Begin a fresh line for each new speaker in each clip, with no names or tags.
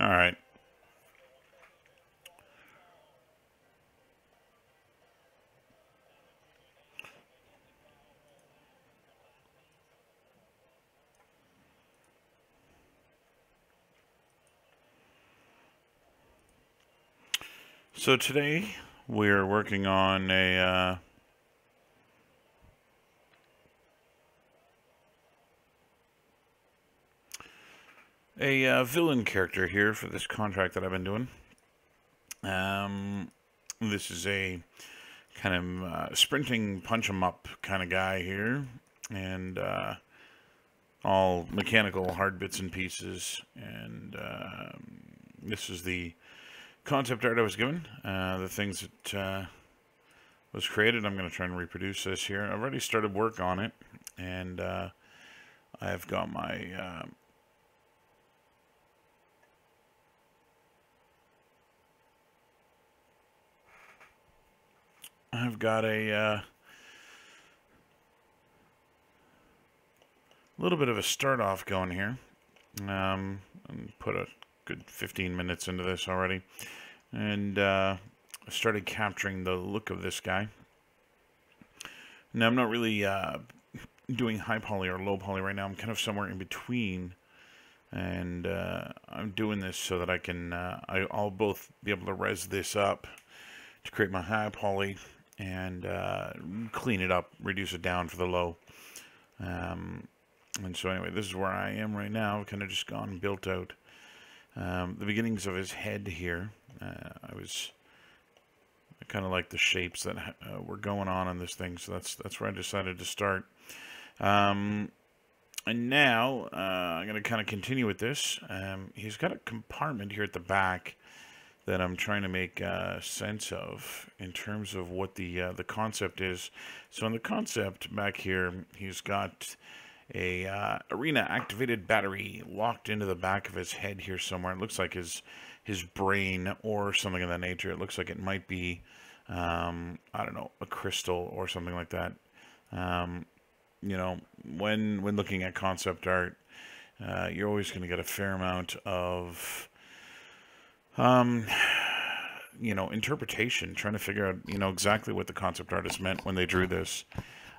All right. So today we're working on a villain character here for this contract that I've been doing. This is a kind of sprinting punch 'em up kind of guy here, and all mechanical hard bits and pieces. And this is the concept art I was given. The things that was created. I'm going to try and reproduce this here. I've already started work on it, and I've got my I've got a little bit of a start off going here. And put a good 15 minutes into this already, and started capturing the look of this guy. Now I'm not really doing high poly or low poly right now. I'm kind of somewhere in between, and I'm doing this so that I can I'll both be able to res this up to create my high poly and clean it up, reduce it down for the low. And so anyway, this is where I am right now. I've kind of just gone and built out the beginnings of his head here. I kind of like the shapes that were going on this thing, so that's where I decided to start. And now I'm going to kind of continue with this. He's got a compartment here at the back that I'm trying to make sense of in terms of what the concept is. So in the concept back here, he's got a arena activated battery locked into the back of his head here somewhere. It looks like his brain or something of that nature. It looks like it might be I don't know, a crystal or something like that. You know, when looking at concept art, you're always going to get a fair amount of you know, interpretation, trying to figure out, you know, exactly what the concept artist meant when they drew this.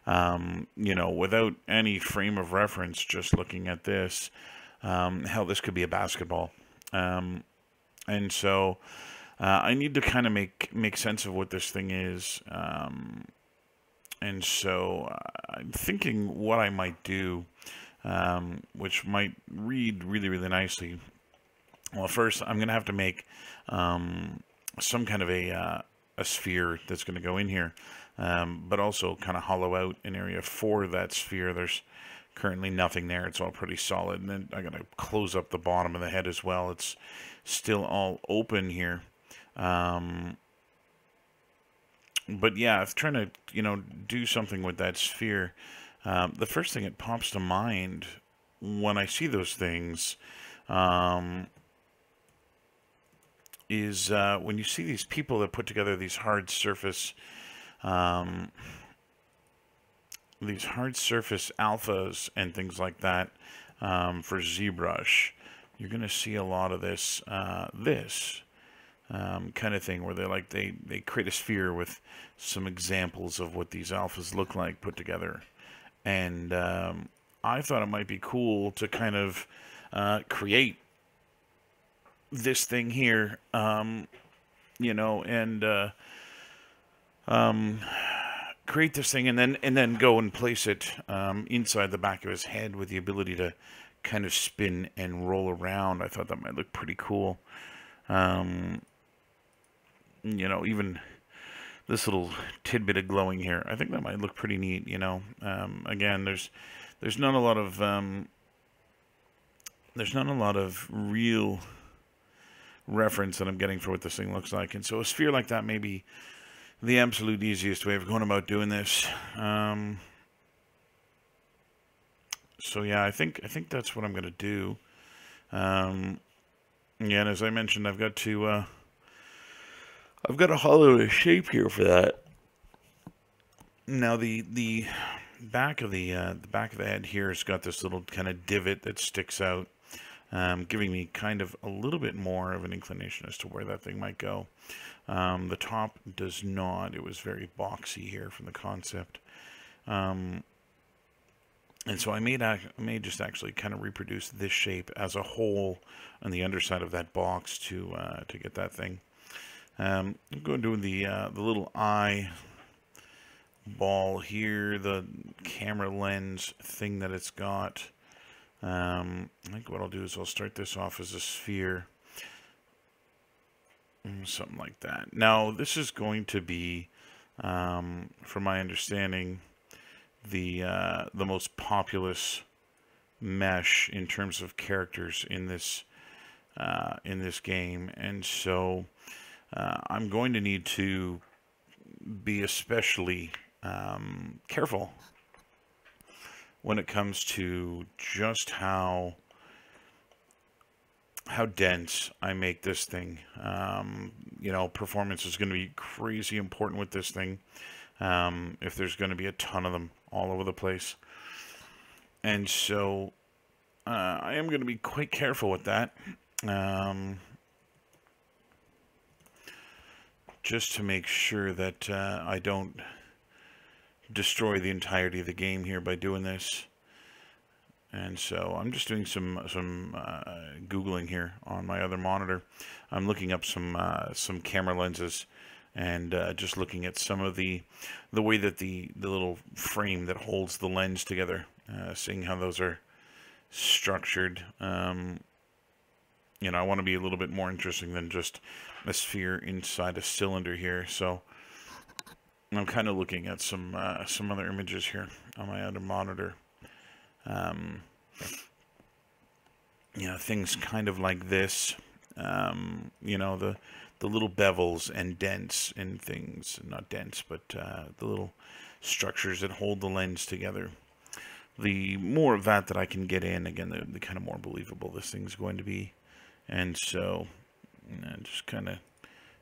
You know, without any frame of reference, just looking at this, hell, this could be a basketball. And so I need to kind of make sense of what this thing is. And so I'm thinking what I might do, which might read really, really nicely. Well, first, I'm going to have to make some kind of a sphere that's going to go in here, but also kind of hollow out an area for that sphere. There's currently nothing there. It's all pretty solid. And then I got to close up the bottom of the head as well. It's still all open here. But yeah, I'm trying to, you know, do something with that sphere. The first thing that pops to mind when I see those things is when you see these people that put together these hard surface alphas and things like that for ZBrush, you're going to see a lot of this kind of thing where they create a sphere with some examples of what these alphas look like put together. And I thought it might be cool to kind of create this thing here, you know, and create this thing and then go and place it inside the back of his head with the ability to kind of spin and roll around. I thought that might look pretty cool. You know, even this little tidbit of glowing here, I think that might look pretty neat, you know. Again, there's not a lot of real reference that I'm getting for what this thing looks like, and so a sphere like that may be the absolute easiest way of going about doing this. So yeah, I think that's what I'm going to do. Yeah, and as I mentioned, I've got to hollow a shape here for that. Now the back of the head here has got this little kind of divot that sticks out. giving me kind of a little bit more of an inclination as to where that thing might go. The top does not. It was very boxy here from the concept. And so I may just actually kind of reproduce this shape as a whole on the underside of that box to get that thing. I'm going to do the little eye ball here, the camera lens thing that it's got. I think what I'll do is I'll start this off as a sphere. Something like that. Now, this is going to be, from my understanding, the most populous mesh in terms of characters in this game, and so I'm going to need to be especially careful when it comes to just how dense I make this thing. You know, performance is going to be crazy important with this thing. If there's going to be a ton of them all over the place. And so I am going to be quite careful with that. Just to make sure that I don't destroy the entirety of the game here by doing this. And so I'm just doing some Googling here on my other monitor. I'm looking up some camera lenses and just looking at some of the way that the little frame that holds the lens together, seeing how those are structured. You know, I want to be a little bit more interesting than just a sphere inside a cylinder here. So I'm kind of looking at some other images here on my other monitor. You know, things kind of like this. You know, the little bevels and dents and things, not dents, but the little structures that hold the lens together. The more of that I can get in, again, the kind of more believable this thing's going to be. And so, just kind of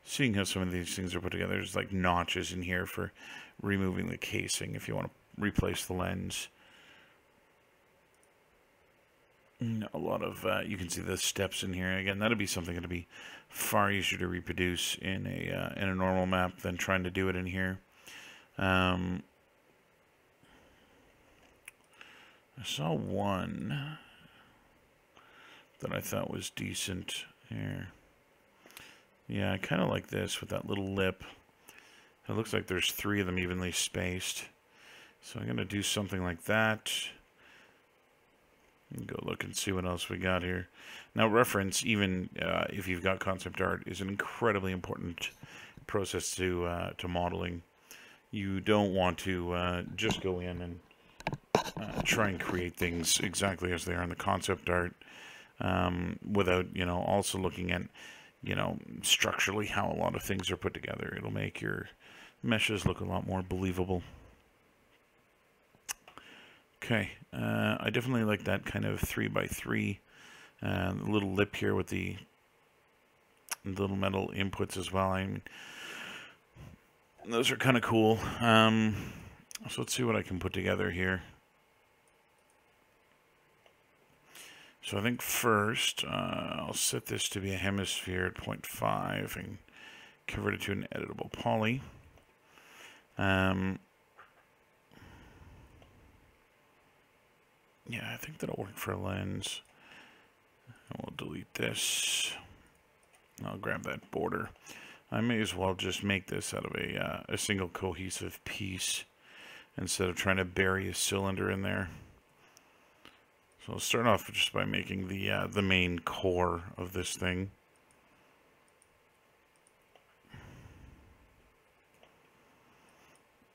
seeing how some of these things are put together. There's like notches in here for removing the casing if you want to replace the lens. A lot of, you can see the steps in here. Again, that'll be something that'll be far easier to reproduce in a normal map than trying to do it in here. I saw one that I thought was decent here. Yeah, I kind of like this with that little lip. It looks like there's 3 of them evenly spaced. So I'm going to do something like that. Go look and see what else we got here. Now, reference, even if you've got concept art, is an incredibly important process to modeling. You don't want to just go in and try and create things exactly as they are in the concept art, without, you know, also looking at, you know, structurally how a lot of things are put together. It'll make your meshes look a lot more believable. Okay, I definitely like that kind of 3x3 little lip here with the little metal inputs as well. I mean, those are kind of cool. So let's see what I can put together here. So I think first I'll set this to be a hemisphere at 0.5 and convert it to an editable poly. Yeah, I think that'll work for a lens. And we'll delete this. I'll grab that border. I may as well just make this out of a single cohesive piece instead of trying to bury a cylinder in there. So I'll start off just by making the main core of this thing.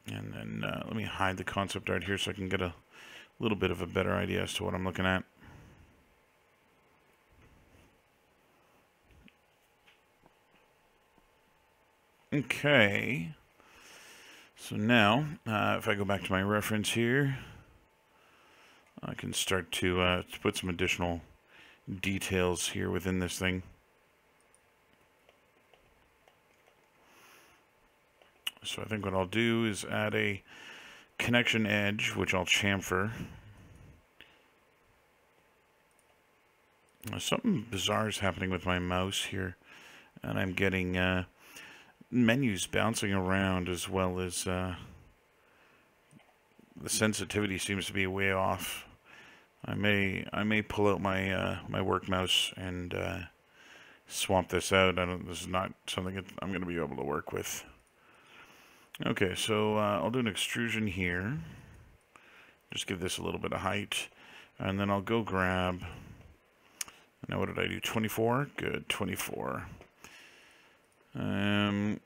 And then let me hide the concept art here so I can get a little bit of a better idea as to what I'm looking at. Okay. So now, if I go back to my reference here, I can start to put some additional details here within this thing. So I think what I'll do is add a connection edge, which I'll chamfer. Something bizarre is happening with my mouse here, and I'm getting menus bouncing around, as well as the sensitivity seems to be way off. I may pull out my my work mouse and swap this out. This is not something that I'm going to be able to work with. Okay, so I'll do an extrusion here. Just give this a little bit of height, and then I'll go grab. Now, what did I do? 24. Good, 24. 3,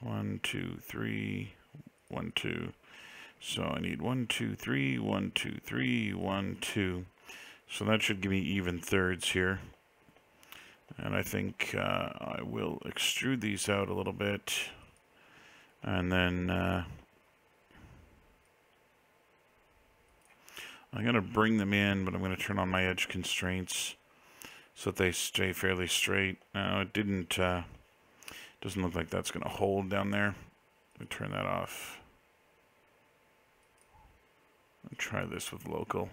1, 2, 3, 1, 2. So I need 1, 2, 3, 1, 2, 3, 1, 2. So that should give me even thirds here. And I think I will extrude these out a little bit. And then I'm going to bring them in, but I'm going to turn on my edge constraints so that they stay fairly straight. Now, it doesn't look like that's going to hold down there. Let me turn that off. I'll try this with local.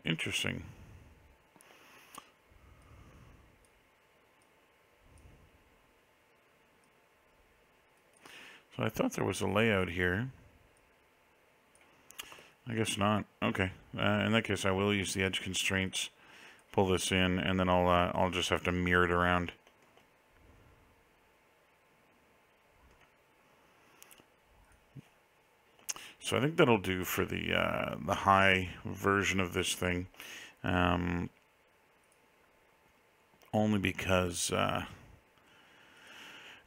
Interesting. So I thought there was a layout here. I guess not. Okay. In that case, I will use the edge constraints, pull this in, and then I'll just have to mirror it around. So I think that'll do for the high version of this thing, only because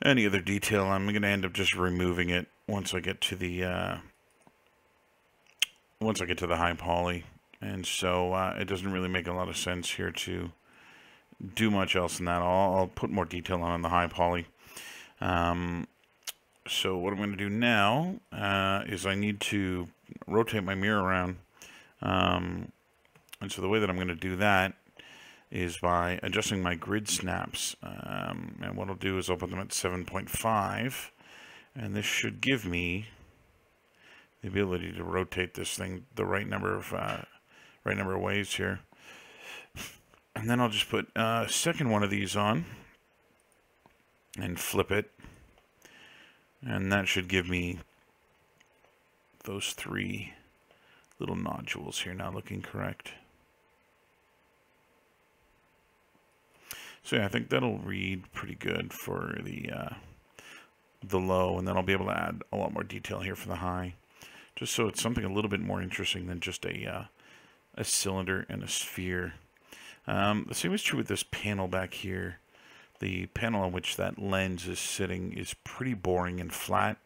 any other detail I'm going to end up just removing it once I get to the high poly, and so it doesn't really make a lot of sense here to do much else than that. I'll put more detail on the high poly. So what I'm going to do now is I need to rotate my mirror around. And so the way that I'm going to do that is by adjusting my grid snaps. And what I'll do is I'll put them at 7.5. And this should give me the ability to rotate this thing the right number of ways here. And then I'll just put a second one of these on and flip it. And that should give me those 3 little nodules here now looking correct. So yeah, I think that'll read pretty good for the low, and then I'll be able to add a lot more detail here for the high, just so it's something a little bit more interesting than just a cylinder and a sphere. The same is true with this panel back here. The panel on which that lens is sitting is pretty boring and flat.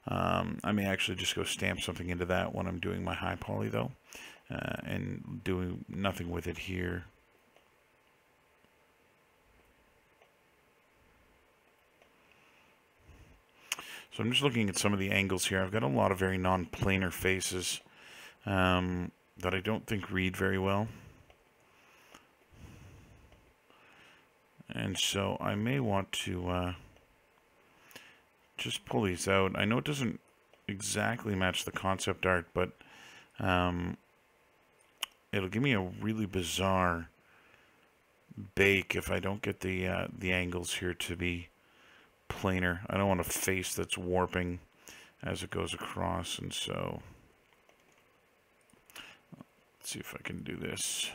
I may actually just go stamp something into that when I'm doing my high poly though, and doing nothing with it here. So I'm just looking at some of the angles here. I've got a lot of very non-planar faces that I don't think read very well. And so I may want to just pull these out. I know it doesn't exactly match the concept art, but it'll give me a really bizarre bake if I don't get the angles here to be planar. I don't want a face that's warping as it goes across, and so let's see if I can do this.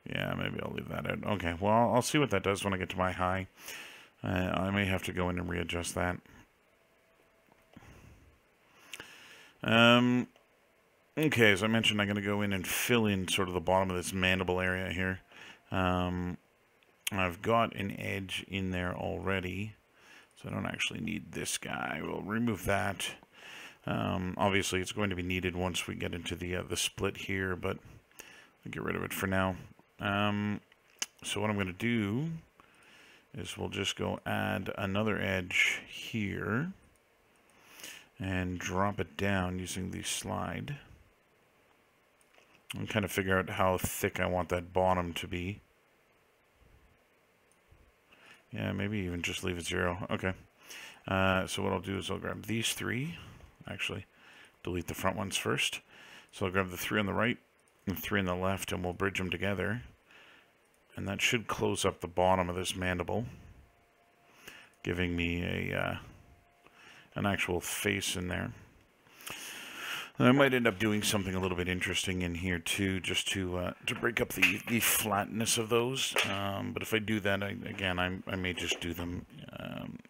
Yeah, maybe I'll leave that out. Okay, well, I'll see what that does when I get to my high. I may have to go in and readjust that. Okay, as I mentioned, I'm going to go in and fill in sort of the bottom of this mandible area here. I've got an edge in there already, so I don't actually need this guy. We'll remove that. Obviously, it's going to be needed once we get into the split here, but I'll get rid of it for now. So what I'm going to do is we'll just go add another edge here and drop it down using the slide and kind of figure out how thick I want that bottom to be. Yeah, maybe even just leave it 0. Okay. So what I'll do is I'll grab these 3. Actually, delete the front ones first. So I'll grab the 3 on the right and 3 on the left, and we'll bridge them together. And that should close up the bottom of this mandible, giving me an actual face in there. And I might end up doing something a little bit interesting in here too, just to break up the flatness of those. But if I do that, I may just do them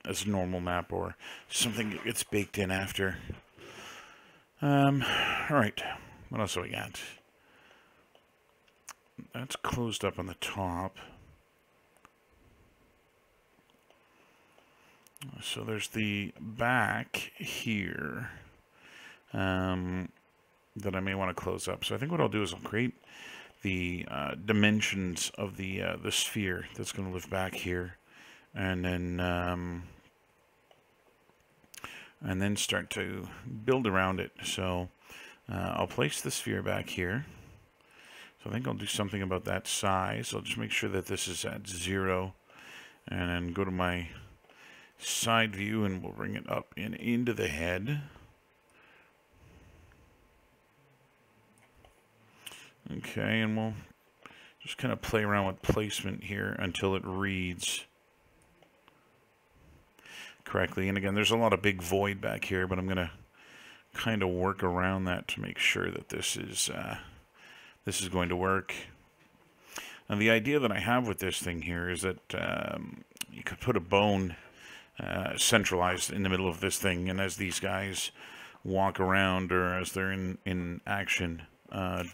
as a normal map or something that gets baked in after. All right, what else do we got? That's closed up on the top. So there's the back here that I may want to close up. So I think what I'll do is I'll create the dimensions of the sphere that's going to live back here, and then start to build around it. So I'll place the sphere back here. So I think I'll do something about that size. I'll just make sure that this is at 0, and then go to my side view, and we'll bring it up and into the head. Okay, and we'll just kind of play around with placement here until it reads correctly. And again, there's a lot of big void back here, but I'm going to kind of work around that to make sure that this is going to work. And the idea that I have with this thing here is that you could put a bone centralized in the middle of this thing, and as these guys walk around, or as they're in action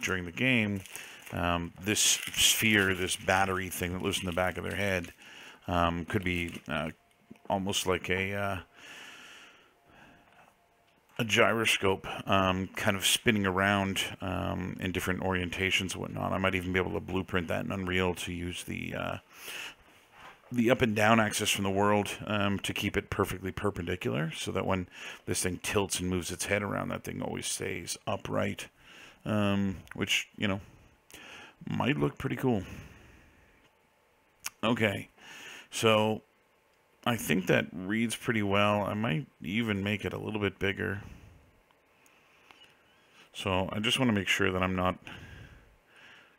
during the game, this sphere, this battery thing that lives in the back of their head, could be almost like a gyroscope, kind of spinning around in different orientations and whatnot. I might even be able to blueprint that in Unreal to use the up and down axis from the world to keep it perfectly perpendicular, so that when this thing tilts and moves its head around, that thing always stays upright, which, you know, might look pretty cool. Okay, so I think that reads pretty well. I might even make it a little bit bigger. So I just want to make sure that I'm not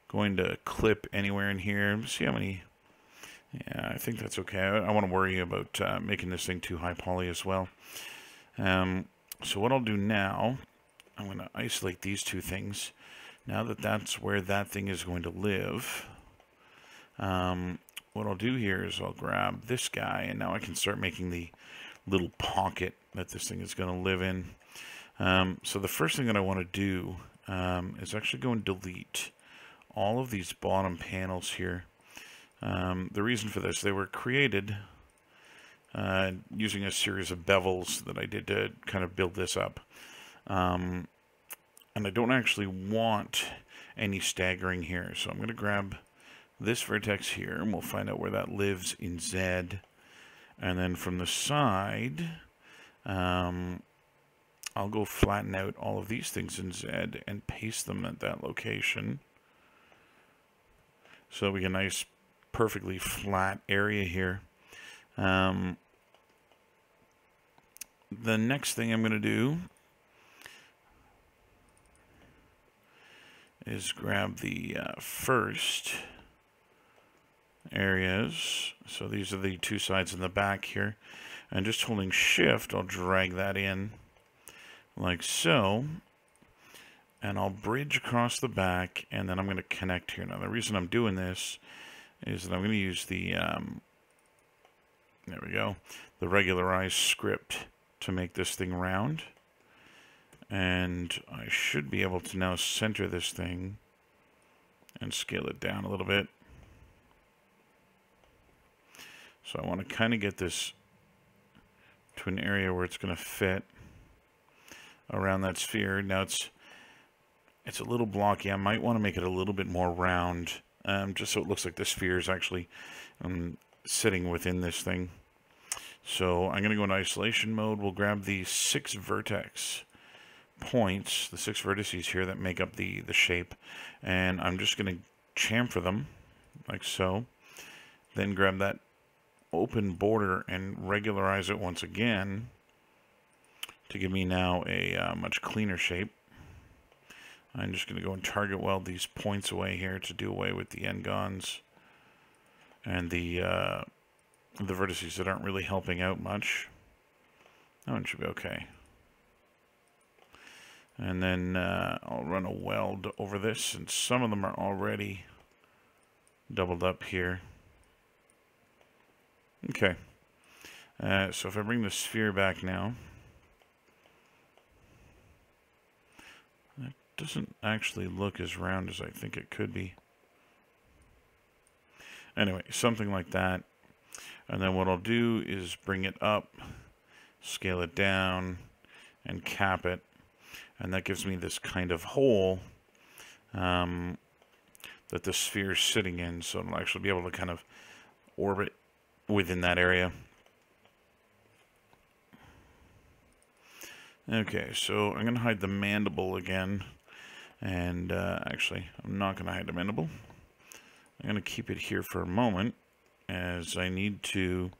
going to clip anywhere in here. See how many... Yeah, I think that's okay. I want to worry about making this thing too high poly as well. So what I'll do now, I'm going to isolate these two things. Now that that's where that thing is going to live, what I'll do here is I'll grab this guy, and now I can start making the little pocket that this thing is going to live in. So the first thing that I want to do is actually go and delete all of these bottom panels here. The reason for this, they were created using a series of bevels that I did to kind of build this up. And I don't actually want any staggering here, so I'm going to grab this vertex here, and we'll find out where that lives in Z. And then from the side, I'll go flatten out all of these things in Z and paste them at that location, so we get a nice perfectly flat area here. The next thing I'm going to do is grab the first areas. So these are the two sides in the back here, and just holding shift, I'll drag that in like so, and I'll bridge across the back, and then I'm going to connect here. Now the reason I'm doing this is that I'm going to use the, there we go, the regularized script to make this thing round. And I should be able to now center this thing and scale it down a little bit. So I want to kind of get this to an area where it's going to fit around that sphere. Now it's a little blocky. I might want to make it a little bit more round, just so it looks like the sphere is actually sitting within this thing. So I'm going to go into isolation mode. We'll grab the 6 vertex points, the 6 vertices here that make up the shape, and I'm just going to chamfer them like so. Then grab that open border and regularize it once again to give me now a much cleaner shape. I'm just going to go and target weld these points away here to do away with the n-gons and the vertices that aren't really helping out much. That one should be okay. And then I'll run a weld over this, and some of them are already doubled up here. Okay. So if I bring the sphere back now, that doesn't actually look as round as I think it could be. Anyway, something like that. And then what I'll do is bring it up, scale it down, and cap it. And that gives me this kind of hole that the sphere is sitting in, so it'll actually be able to kind of orbit within that area. Okay, so I'm going to hide the mandible again. And actually, I'm not going to hide the mandible. I'm going to keep it here for a moment, as I need to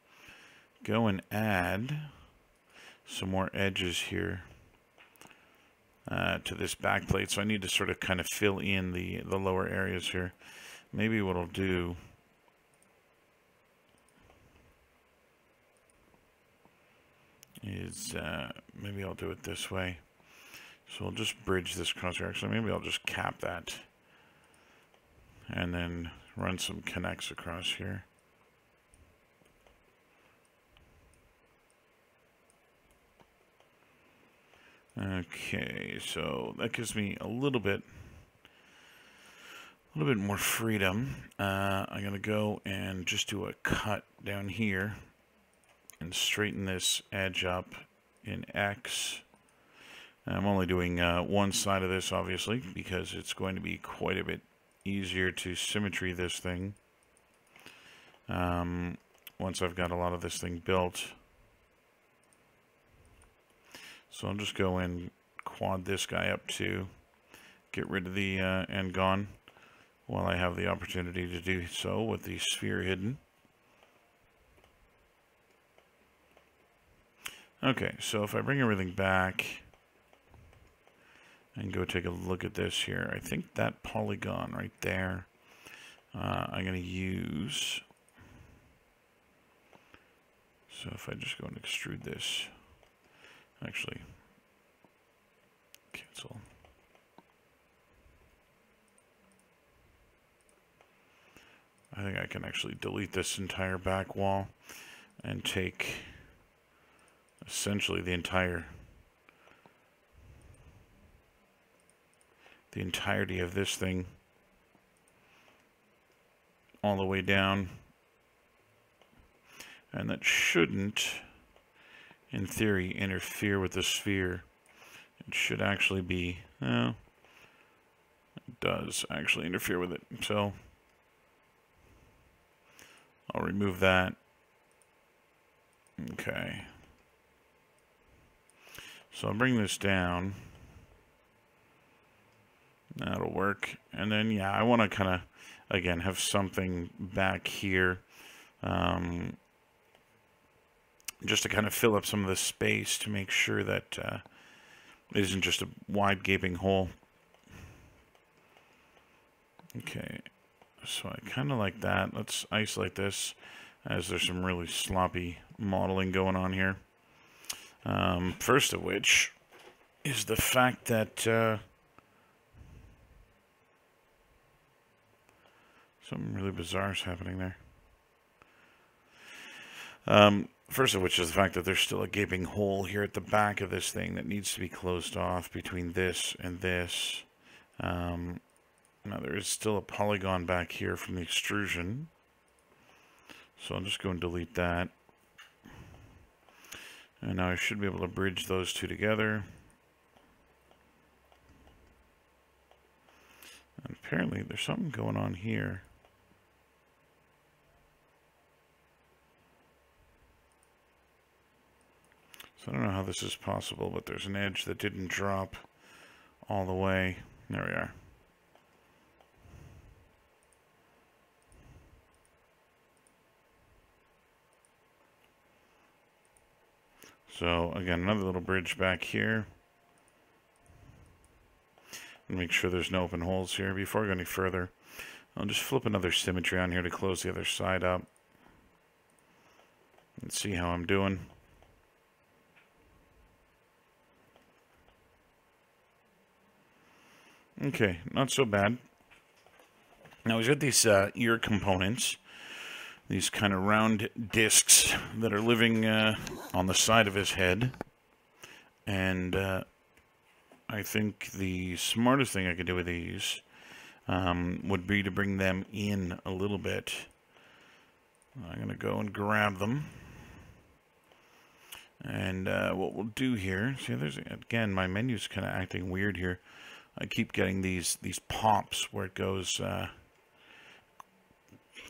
go and add some more edges here to this back plate. So I need to sort of kind of fill in the lower areas here. Maybe what I'll do is maybe I'll do it this way. So I'll just bridge this across here. Actually, maybe I'll just cap that and then run some connects across here. Okay, so that gives me a little bit more freedom. I'm going to go and just do a cut down here and straighten this edge up in X. I'm only doing one side of this, obviously, because it's going to be quite a bit easier to symmetry this thing once I've got a lot of this thing built. So I'll just go and quad this guy up to get rid of the n-gon while I have the opportunity to do so with the sphere hidden. Okay, so if I bring everything back and go take a look at this here, I think that polygon right there I'm going to use. So if I just go and extrude this, actually, cancel. I think I can actually delete this entire back wall and take essentially the entirety of this thing all the way down, and that shouldn't, in theory, interfere with the sphere. It should actually be, well, it does actually interfere with it, so I'll remove that. Okay, so I'll bring this down. That'll work. And then, yeah, I want to kind of, again, have something back here just to kind of fill up some of the space to make sure that it isn't just a wide gaping hole. Okay, so I kind of like that. Let's isolate this, as there's some really sloppy modeling going on here. First of which is the fact that something really bizarre is happening there. First of which is the fact that there's still a gaping hole here at the back of this thing that needs to be closed off between this and this. Now there is still a polygon back here from the extrusion. So I'll just go and delete that. And now I should be able to bridge those two together. And apparently there's something going on here. So I don't know how this is possible, but there's an edge that didn't drop all the way. There we are. So again, another little bridge back here. Make sure there's no open holes here. Before I go any further, I'll just flip another symmetry on here to close the other side up. And see how I'm doing. Okay, not so bad. Now we've got these ear components. These kind of round discs that are living on the side of his head. And I think the smartest thing I could do with these would be to bring them in a little bit. I'm going to go and grab them. And what we'll do here, see, there's again, my menu's kind of acting weird here. I keep getting these pops where it goes,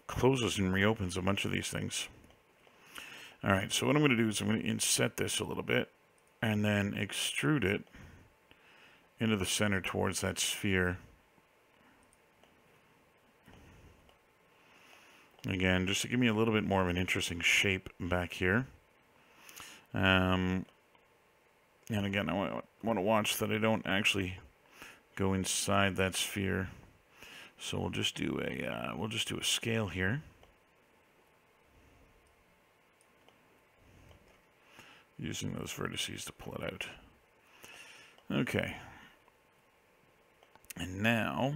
closes and reopens a bunch of these things. All right, so what I'm going to do is I'm going to inset this a little bit and then extrude it into the center towards that sphere. Again, just to give me a little bit more of an interesting shape back here. And again, I want to watch that I don't actually go inside that sphere. So we'll just do a scale here. Using those vertices to pull it out. Okay. And now,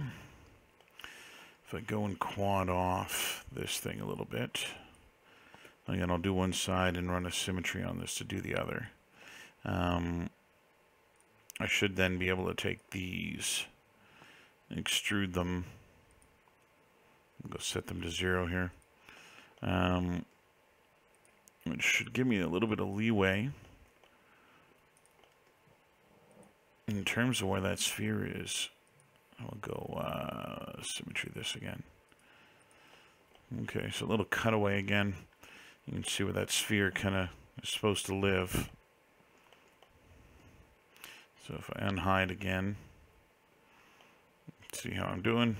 if I go and quad off this thing a little bit, again, I'll do one side and run a symmetry on this to do the other. I should then be able to take these, extrude them, go set them to 0 here. Which should give me a little bit of leeway in terms of where that sphere is. I'll go symmetry this again. Okay, so a little cutaway again. You can see where that sphere kind of is supposed to live. So if I unhide again, see how I'm doing.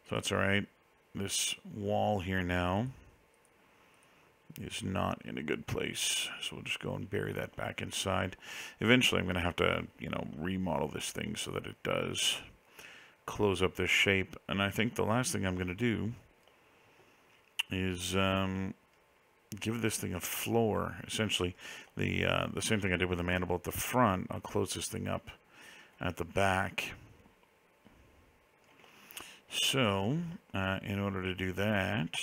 So that's all right. This wall here now is not in a good place. So we'll just go and bury that back inside. Eventually I'm going to have to, remodel this thing so that it does close up this shape. And I think the last thing I'm going to do is give this thing a floor. Essentially, the same thing I did with the mandible at the front. I'll close this thing up at the back. So, in order to do that,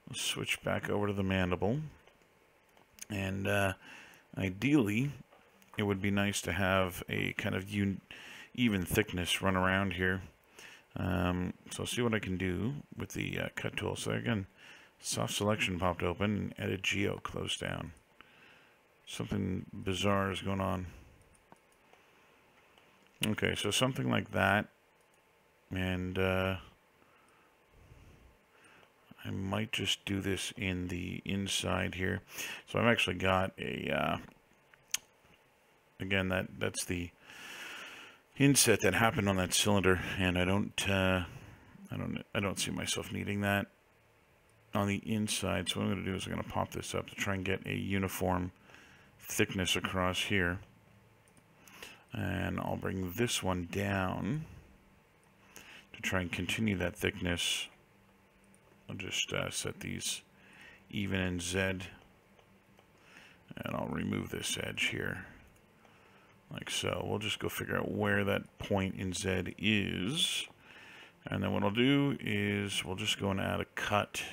we'll switch back over to the mandible. And ideally, it would be nice to have a kind of even thickness run around here. So I'll see what I can do with the cut tool. So again, soft selection popped open, and edit geo closed down. Something bizarre is going on. Okay, so something like that. And I might just do this in the inside here. So I've actually got a, again, that's the inset that happened on that cylinder, and I don't see myself needing that on the inside. So what I'm going to do is I'm going to pop this up to try and get a uniform thickness across here. And I'll bring this one down to try and continue that thickness. I'll just set these even in Z, and I'll remove this edge here, like so. We'll just go figure out where that point in Z is, and then what I'll do is we'll just go and add a cut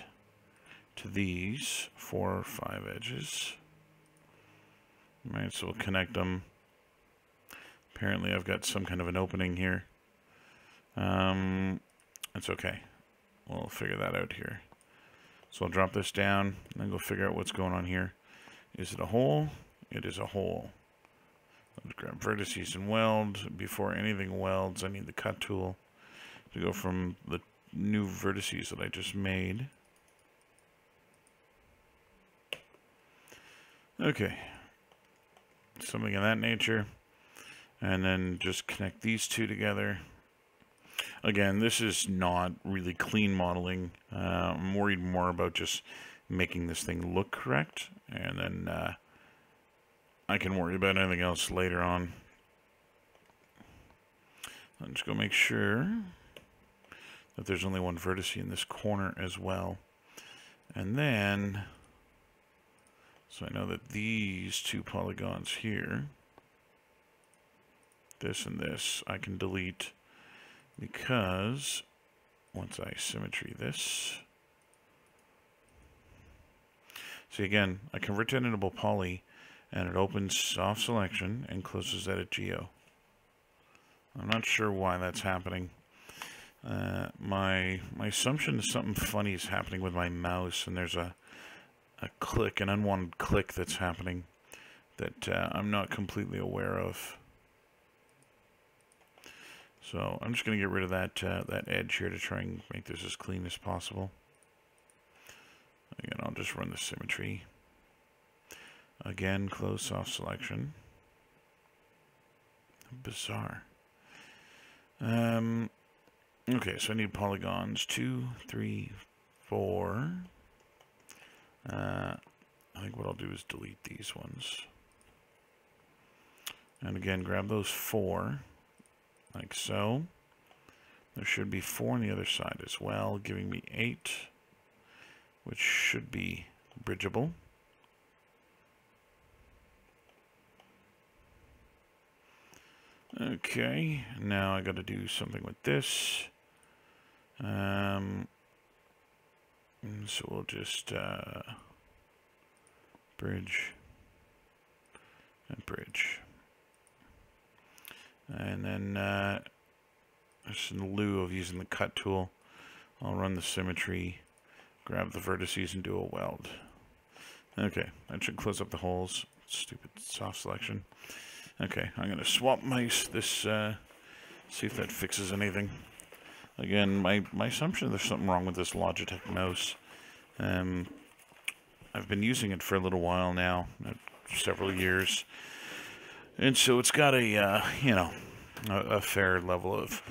to these 4 or 5 edges. All right, so we'll connect them. Apparently I've got some kind of an opening here. That's okay. We'll figure that out here. So I'll drop this down and then go figure out what's going on here. Is it a hole? It is a hole. I'll grab vertices and weld. Before anything welds, I need the cut tool to go from the new vertices that I just made. Okay. Something of that nature. And then just connect these two together. Again, this is not really clean modeling. I'm worried more about just making this thing look correct, and then I can worry about anything else later on. I'm just going to make sure that there's only one vertex in this corner as well. And then, so I know that these two polygons here, this and this, I can delete because once I symmetry this, see again, I convert to an editable poly and it opens soft selection and closes edit geo. I'm not sure why that's happening. My assumption is something funny is happening with my mouse, and there's a click, an unwanted click that's happening that I'm not completely aware of. So I'm just going to get rid of that that edge here to try and make this as clean as possible. Again, I'll just run the symmetry. Again, close soft selection. Bizarre. Okay, so I need polygons 2, 3, 4. I think what I'll do is delete these ones. And again, grab those 4, like so. There should be 4 on the other side as well, giving me 8, which should be bridgeable. Okay, now I got to do something with this. So we'll just bridge and bridge. And then just in lieu of using the cut tool, I'll run the symmetry, grab the vertices and do a weld. Okay, that should close up the holes. Stupid soft selection. Okay, I'm going to swap this, see if that fixes anything. Again, my assumption is there's something wrong with this Logitech mouse. I've been using it for a little while now, several years. And so it's got a, you know, a fair level of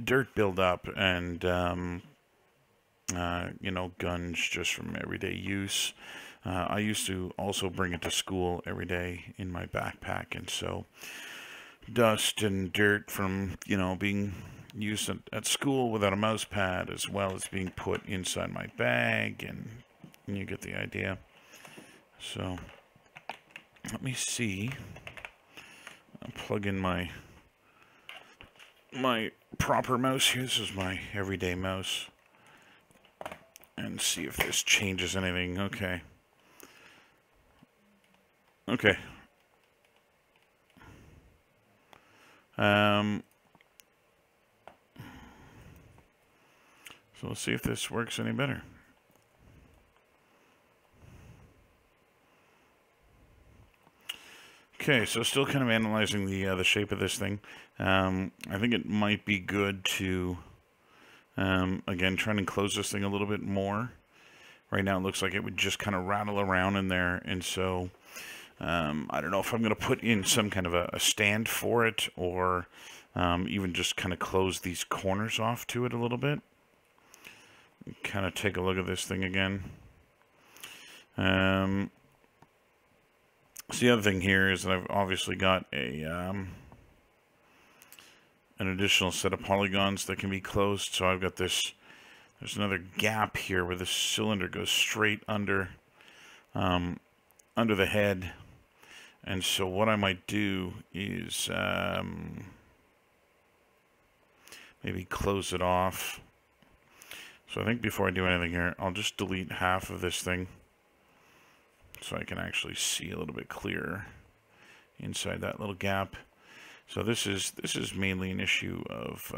dirt buildup and, you know, gunge just from everyday use. I used to also bring it to school every day in my backpack, and so dust and dirt from, you know, being used at school without a mouse pad, as well as being put inside my bag, and you get the idea. So let me see. I'll plug in my proper mouse here. This is my everyday mouse, and see if this changes anything. Okay. Okay. So let's see if this works any better. Okay, so still kind of analyzing the shape of this thing. I think it might be good to, again, try and enclose this thing a little bit more. Right now it looks like it would just kind of rattle around in there, and so I don't know if I'm going to put in some kind of a stand for it, or even just kind of close these corners off to it a little bit. Kind of take a look at this thing again. So the other thing here is that I've obviously got a an additional set of polygons that can be closed. So I've got this, there's another gap here where the cylinder goes straight under under the head. And so what I might do is maybe close it off. So I think before I do anything here, I'll just delete half of this thing so I can actually see a little bit clearer inside that little gap. So this is mainly an issue of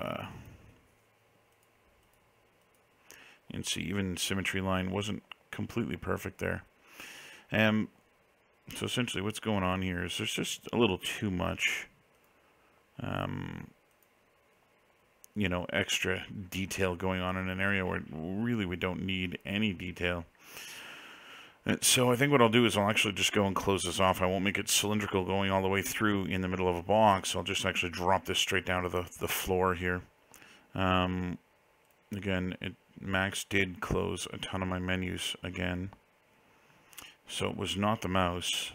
and see, even symmetry line wasn't completely perfect there. So essentially what's going on here is there's just a little too much you know, extra detail going on in an area where really we don't need any detail. And so I think what I'll do is I'll actually just go and close this off. I won't make it cylindrical going all the way through in the middle of a box. I'll just actually drop this straight down to the floor here. Again, Max did close a ton of my menus again. So it was not the mouse.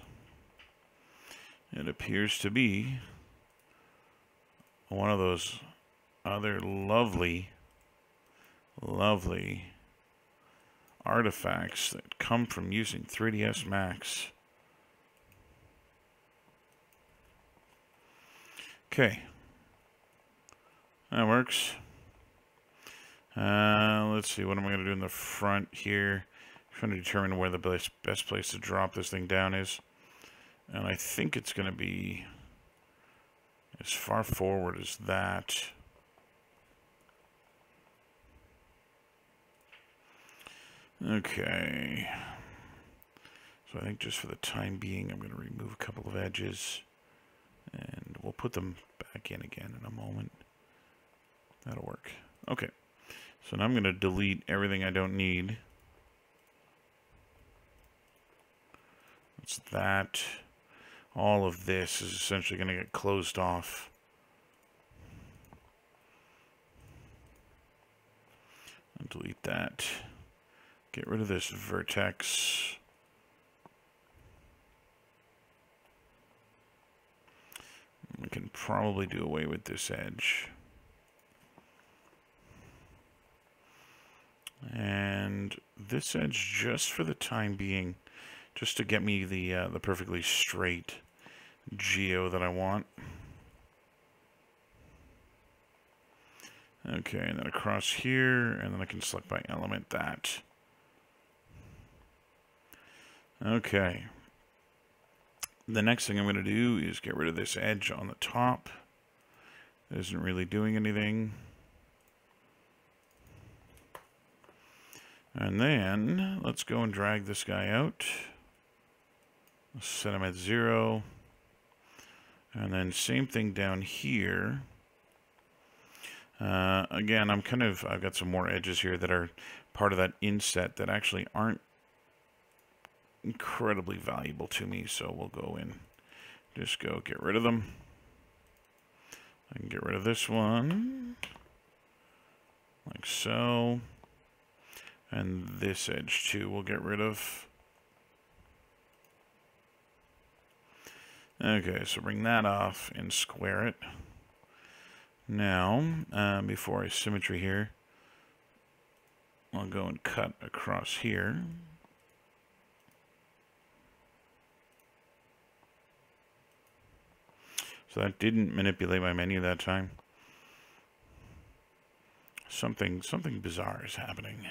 It appears to be one of those other lovely, lovely artifacts that come from using 3ds Max. Okay. That works. Let's see, what am I going to do in the front here? I'm trying to determine where the best place to drop this thing down is. And I think it's going to be as far forward as that. Okay. So I think just for the time being, I'm going to remove a couple of edges. And we'll put them back in again in a moment. That'll work. Okay. So now I'm going to delete everything I don't need. That's that. All of this is essentially going to get closed off. I'll delete that. Get rid of this vertex. We can probably do away with this edge. And this edge, just for the time being, just to get me the perfectly straight geo that I want. Okay, and then across here, and then I can select by element that. Okay. The next thing I'm going to do is get rid of this edge on the top. It isn't really doing anything. And then let's go and drag this guy out. Let's set him at 0. And then same thing down here. Again, I've got some more edges here that are part of that inset that actually aren't incredibly valuable to me. So we'll go in, just go get rid of them. I can get rid of this one, like so. And this edge too we'll get rid of. Okay, so bring that off and square it. Now, before I symmetry here, I'll go and cut across here. So that didn't manipulate my menu that time. Something bizarre is happening.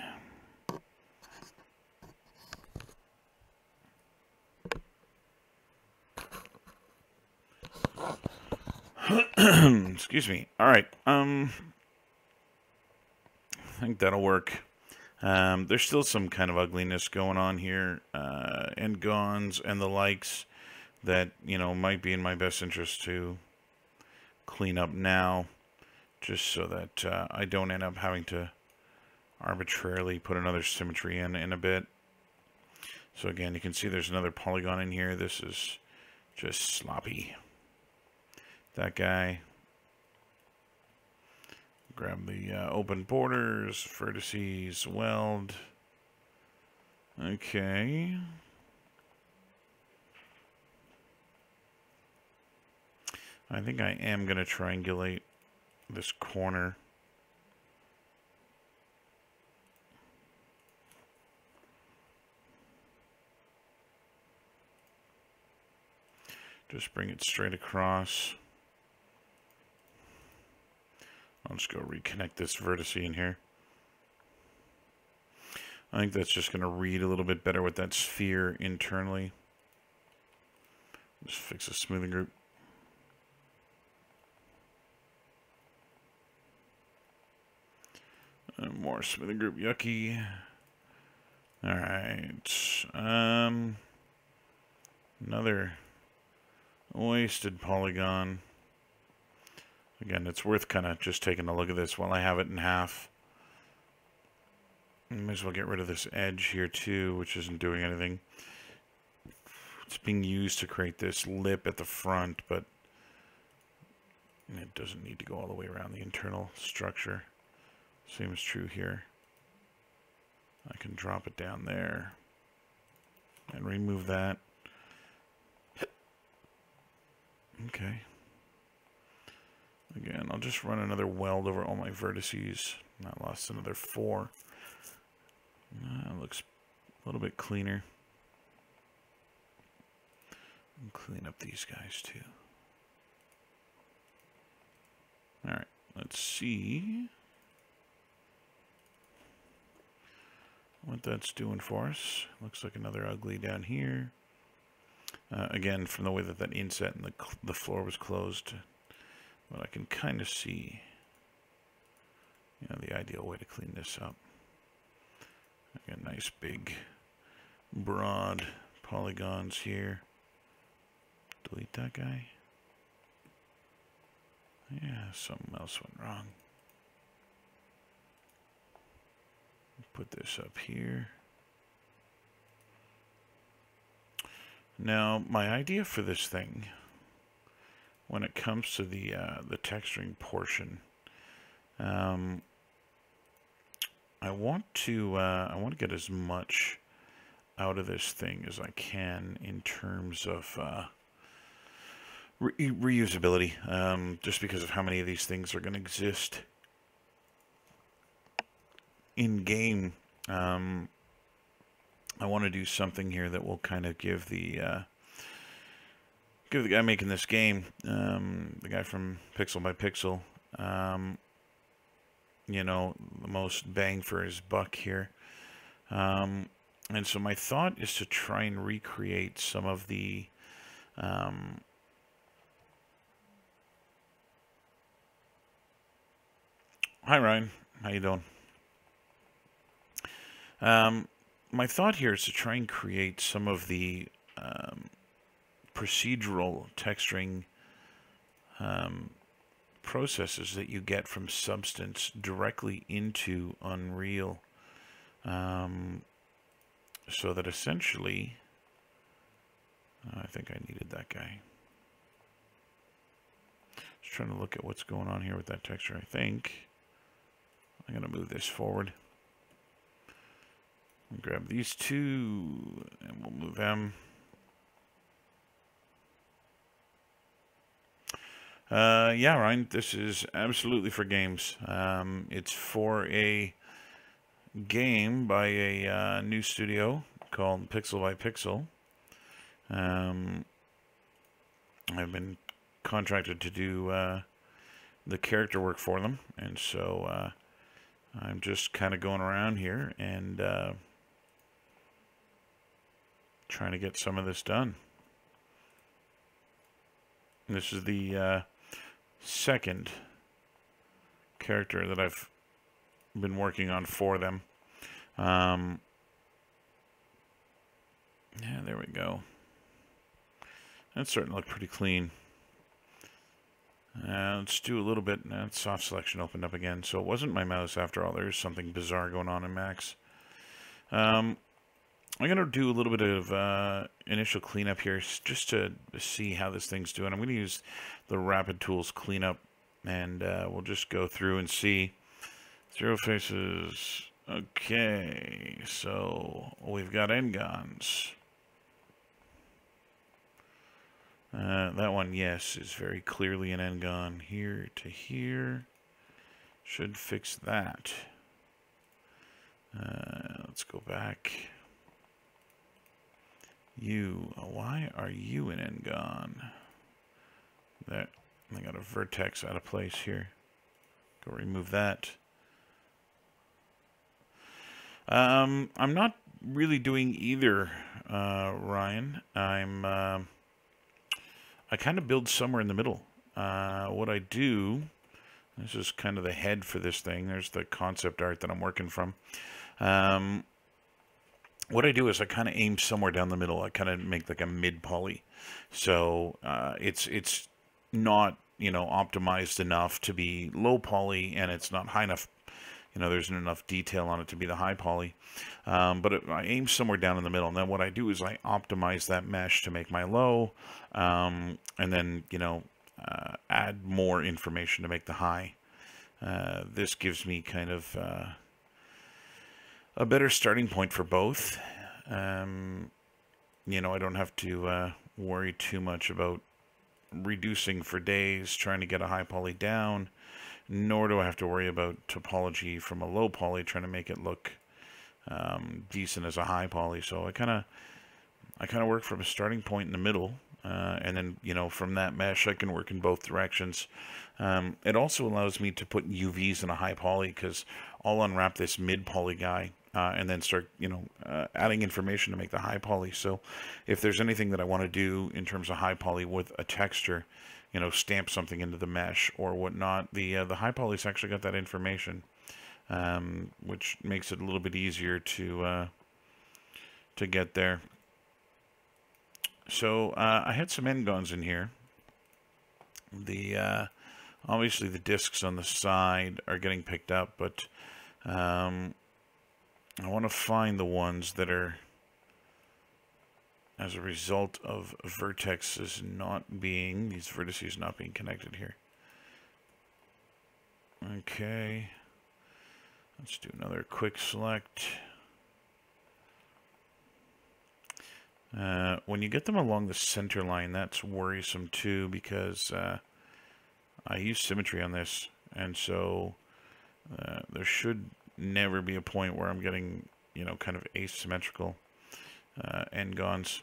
Excuse me. All right. I think that'll work. There's still some kind of ugliness going on here, and gons and the likes that, might be in my best interest to clean up now, just so that I don't end up having to arbitrarily put another symmetry in a bit. So again, you can see there's another polygon in here. This is just sloppy. That guy. Grab the open borders, vertices, weld. Okay. I think I am going to triangulate this corner. Just bring it straight across. I'll just go reconnect this vertex in here. I think that's just going to read a little bit better with that sphere internally. Just fix the smoothing group. More smoothing group, yucky. Alright. Another wasted polygon. Again, it's worth kind of just taking a look at this while I have it in half. Might as well get rid of this edge here too, which isn't doing anything. It's being used to create this lip at the front, but it doesn't need to go all the way around the internal structure. Same is true here. I can drop it down there and remove that. Okay. Again, I'll just run another weld over all my vertices. I lost another 4. Looks a little bit cleaner. And clean up these guys too. Alright, let's see what that's doing for us. Looks like another ugly down here. Again, from the way that that inset and the floor was closed, but I can kind of see, you know, the ideal way to clean this up. Again, nice big, broad polygons here. Delete that guy. Yeah, something else went wrong. Put this up here. Now, my idea for this thing, when it comes to the texturing portion, I want to get as much out of this thing as I can in terms of reusability, just because of how many of these things are going to exist in game. I want to do something here that will kind of give the guy making this game, the guy from Pixel by Pixel, you know, the most bang for his buck here. And so my thought is to try and recreate some of the hi Ryan, how you doing? My thought here is to try and create some of the procedural texturing processes that you get from Substance directly into Unreal, so that essentially, I think I needed that guy. Just trying to look at what's going on here with that texture. I think I'm going to move this forward. Grab these two, and we'll move them. Yeah, Ryan, this is absolutely for games. It's for a game by a new studio called Pixel by Pixel. I've been contracted to do the character work for them, and so I'm just kind of going around here and trying to get some of this done. This is the second character that I've been working on for them. Yeah, there we go. That's starting to look pretty clean. Let's do a little bit. Soft selection opened up again, so it wasn't my mouse after all. There's something bizarre going on in Max. I'm going to do a little bit of initial cleanup here just to see how this thing's doing. I'm going to use the Rapid Tools cleanup, and we'll just go through and see. 0 faces. Okay, so we've got N-Gons. That one, yes, is very clearly an N-Gon. Here to here. Should fix that. Let's go back. Why are you an N-Gon? There, I got a vertex out of place here. Go remove that. I'm not really doing either, Ryan. I kind of build somewhere in the middle. What I do, this is kind of the head for this thing. There's the concept art that I'm working from. What I do is I kind of aim somewhere down the middle. I kind of make like a mid-poly. So it's not, you know, optimized enough to be low poly, and it's not high enough. You know, there isn't enough detail on it to be the high poly. But I aim somewhere down in the middle. And then what I do is I optimize that mesh to make my low, and then, you know, add more information to make the high. This gives me kind of a better starting point for both. You know, I don't have to worry too much about reducing for days, trying to get a high poly down, nor do I have to worry about topology from a low poly, trying to make it look decent as a high poly. So I kind of work from a starting point in the middle, and then, you know, from that mesh I can work in both directions. It also allows me to put UVs in a high poly, because I'll unwrap this mid poly guy and then start, you know, adding information to make the high poly. So if there's anything that I want to do in terms of high poly with a texture, you know, stamp something into the mesh or whatnot, the high poly's actually got that information, which makes it a little bit easier to get there. So I had some N-gons in here. The obviously the discs on the side are getting picked up, but I want to find the ones that are as a result of vertices not being, these vertices not being connected here. Okay, let's do another quick select. When you get them along the center line, that's worrisome too, because I use symmetry on this, and so there should never be a point where I'm getting, you know, kind of asymmetrical N-gons.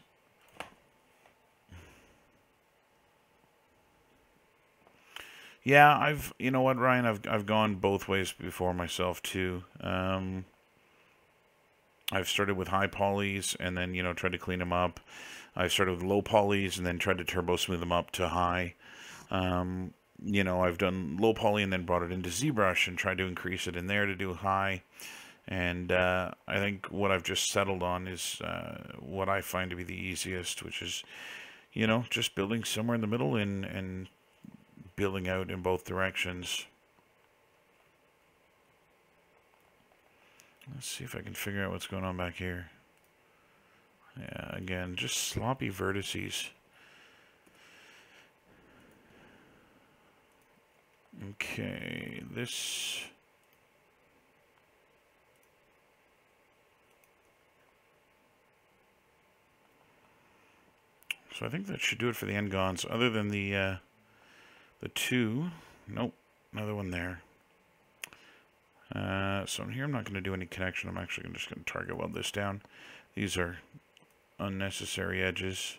Yeah, you know what, Ryan, I've gone both ways before myself too. I've started with high polys and then, you know, tried to clean them up. I've started with low polys and then tried to turbo smooth them up to high. You know, I've done low poly and then brought it into ZBrush and tried to increase it in there to do high. And I think what I've just settled on is what I find to be the easiest, which is, you know, just building somewhere in the middle and building out in both directions. Let's see if I can figure out what's going on back here. Yeah, again, just sloppy vertices. Okay, this... So I think that should do it for the N-gons, other than the two. Nope, another one there. So in here I'm not going to do any connection. I'm actually just going to target weld this down. These are unnecessary edges.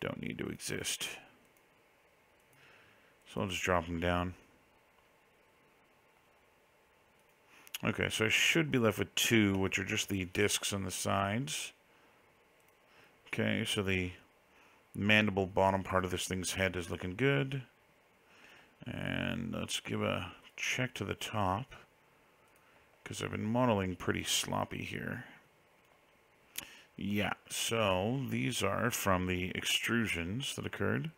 Don't need to exist. So I'll just drop them down. Okay, so I should be left with two, which are just the discs on the sides. Okay, so the mandible bottom part of this thing's head is looking good. And let's give a check to the top, because I've been modeling pretty sloppy here. Yeah, so these are from the extrusions that occurred.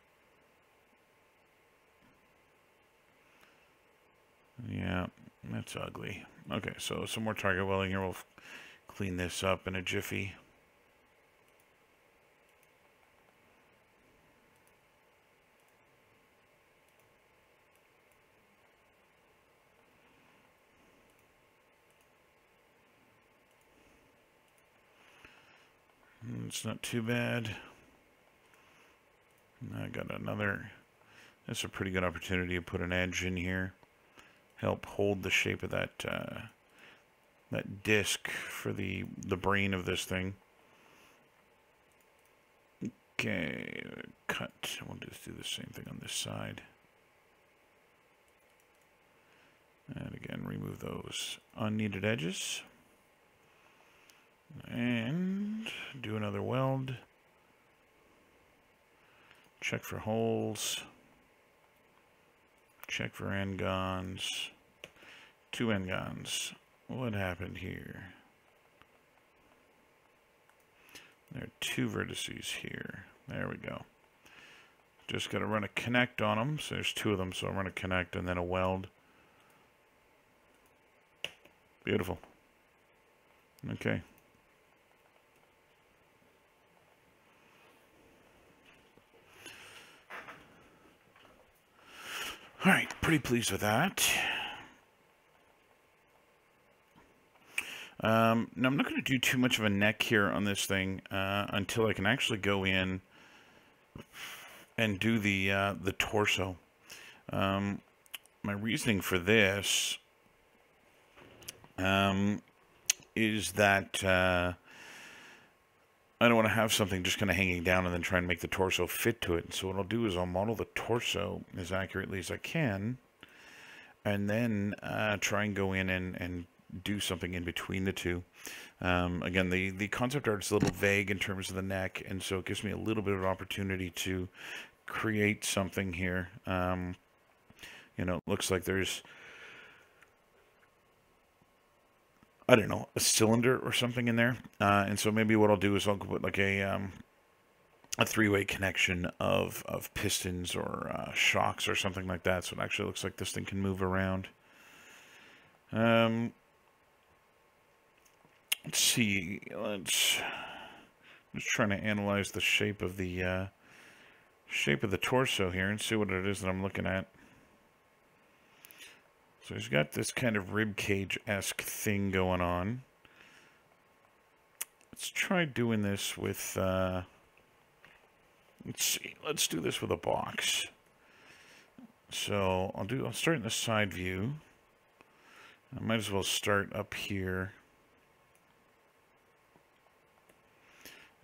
Yeah, that's ugly. Okay, so some more target welding here. We'll clean this up in a jiffy. It's not too bad. I got another. That's a pretty good opportunity to put an edge in here. Help hold the shape of that that disc for the brain of this thing. Okay, cut. We'll just do the same thing on this side. And again, remove those unneeded edges. And do another weld. Check for holes. Check for N-gons. Two N-gons. What happened here? There are two vertices here. There we go. Just got to run a connect on them. So there's two of them. So I'll run a connect and then a weld. Beautiful. Okay. All right, pretty pleased with that. Now, I'm not going to do too much of a neck here on this thing until I can actually go in and do the torso. My reasoning for this is that I don't want to have something just kind of hanging down and then try and make the torso fit to it. And so what I'll do is I'll model the torso as accurately as I can, and then try and go in and do something in between the two. Again, the concept art is a little vague in terms of the neck, and so it gives me a little bit of opportunity to create something here. You know, it looks like there's, I don't know, a cylinder or something in there. And so maybe what I'll do is I'll put like a three-way connection of pistons or shocks or something like that. So it actually looks like this thing can move around. Let's see. Let's just trying to analyze the shape of the torso here and see what it is that I'm looking at. So he's got this kind of rib cage-esque thing going on. Let's try doing this with, let's see, let's do this with a box. So I'll start in the side view. I might as well start up here.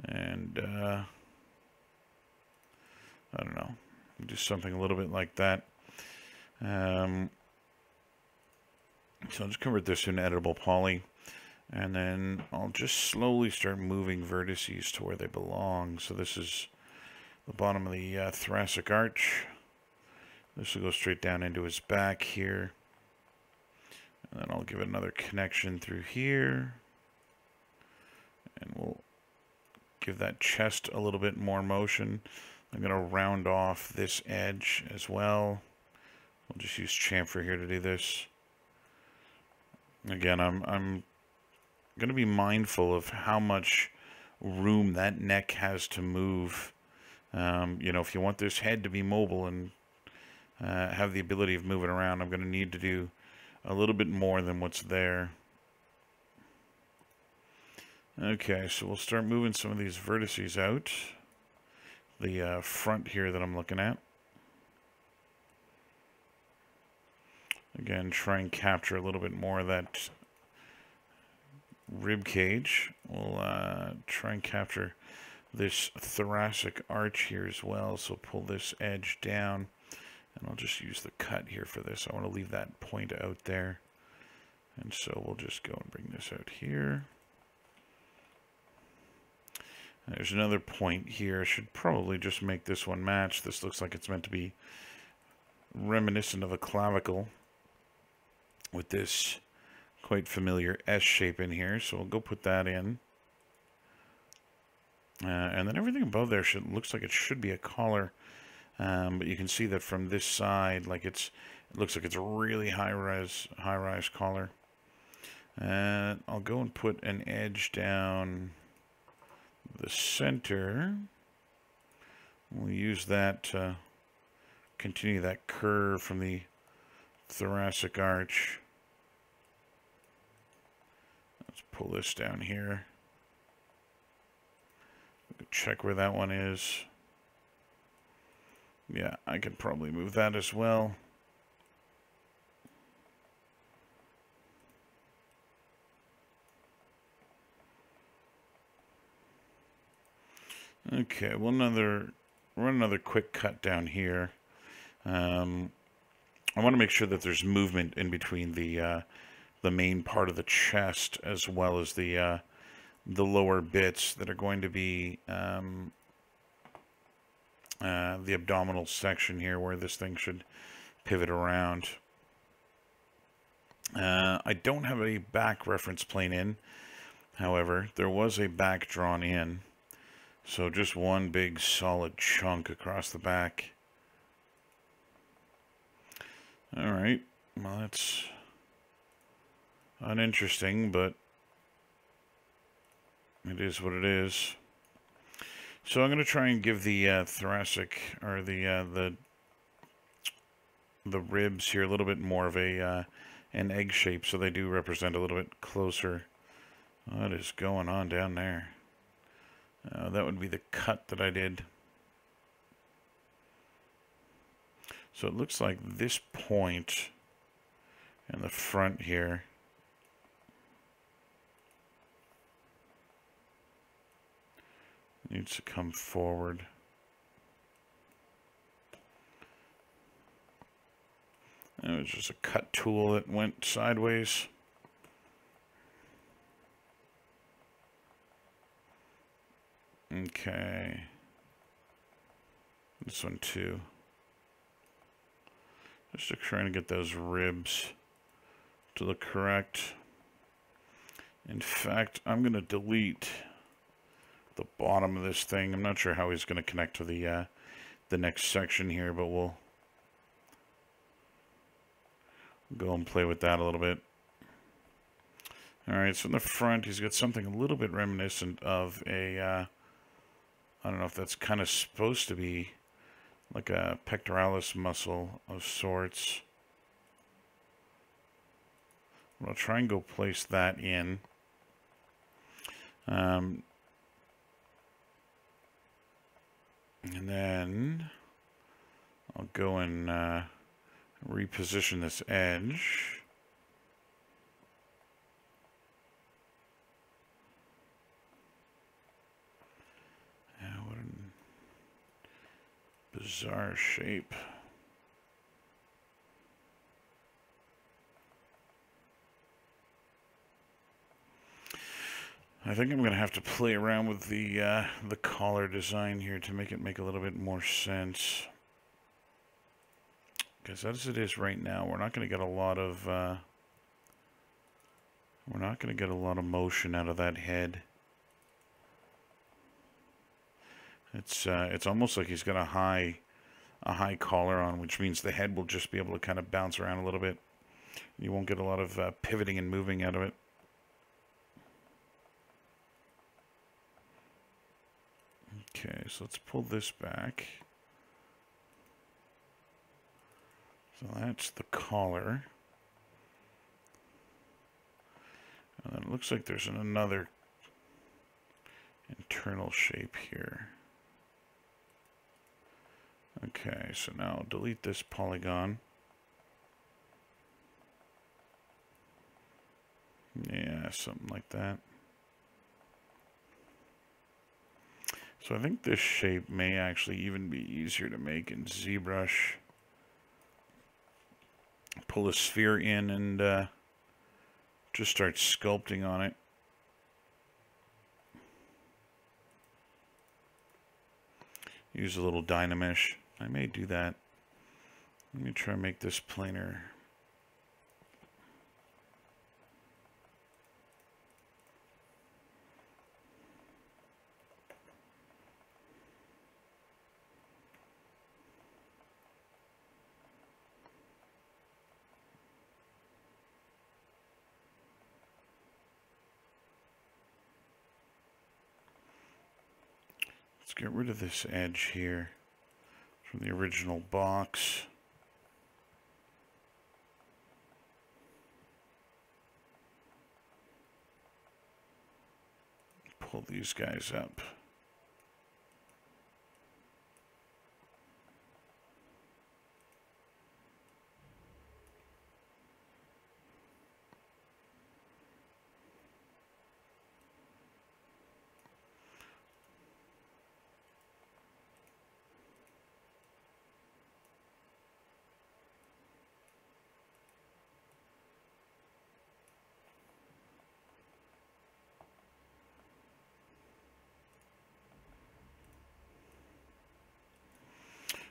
And, I don't know, do something a little bit like that. So I'll just convert this to an editable poly, and then I'll just slowly start moving vertices to where they belong. So this is the bottom of the thoracic arch. This will go straight down into his back here. And then I'll give it another connection through here. And we'll give that chest a little bit more motion. I'm going to round off this edge as well. We'll just use chamfer here to do this. Again, I'm going to be mindful of how much room that neck has to move. You know, if you want this head to be mobile and have the ability of moving around, I'm going to need to do a little bit more than what's there. Okay, so we'll start moving some of these vertices out. The front here that I'm looking at. Again, try and capture a little bit more of that rib cage. We'll try and capture this thoracic arch here as well. So pull this edge down, and I'll just use the cut here for this. I want to leave that point out there. And so we'll just go and bring this out here. There's another point here. I should probably just make this one match. This looks like it's meant to be reminiscent of a clavicle, with this quite familiar S shape in here. So we'll go put that in. And then everything above there looks like it should be a collar. But you can see that from this side, like it looks like it's a really high-rise collar. And I'll go and put an edge down the center. We'll use that to continue that curve from the thoracic arch. Let's pull this down here. Check where that one is. Yeah, I could probably move that as well. Okay, we'll run another quick cut down here. I want to make sure that there's movement in between the main part of the chest as well as the lower bits that are going to be the abdominal section here, where this thing should pivot around. I don't have a back reference plane in. However, there was a back drawn in. So just one big solid chunk across the back. Alright, well that's uninteresting, but it is what it is. So I'm going to try and give the thoracic, or the ribs here a little bit more of an egg shape, so they do represent a little bit closer. What is going on down there? That would be the cut that I did. So it looks like this point in the front here needs to come forward. It was just a cut tool that went sideways. Okay. This one too. Just trying to get those ribs to look correct. In fact, I'm going to delete the bottom of this thing. I'm not sure how he's going to connect to the next section here, but we'll go and play with that a little bit. Alright, so in the front, he's got something a little bit reminiscent of a, I don't know if that's kind of supposed to be like a pectoralis muscle of sorts. I'll try and go place that in. And then I'll go and reposition this edge. What a bizarre shape. I think I'm going to have to play around with the collar design here to make it make a little bit more sense. Because as it is right now, we're not going to get a lot of motion out of that head. It's almost like he's got a high collar on, which means the head will just be able to kind of bounce around a little bit. You won't get a lot of pivoting and moving out of it. Okay, so let's pull this back. So that's the collar. And then it looks like there's another internal shape here. Okay, so now I'll delete this polygon. Yeah, something like that. So I think this shape may actually even be easier to make in ZBrush. Pull a sphere in and just start sculpting on it. Use a little Dynamesh. I may do that. Let me try and make this planar. Let's get rid of this edge here from the original box. Pull these guys up.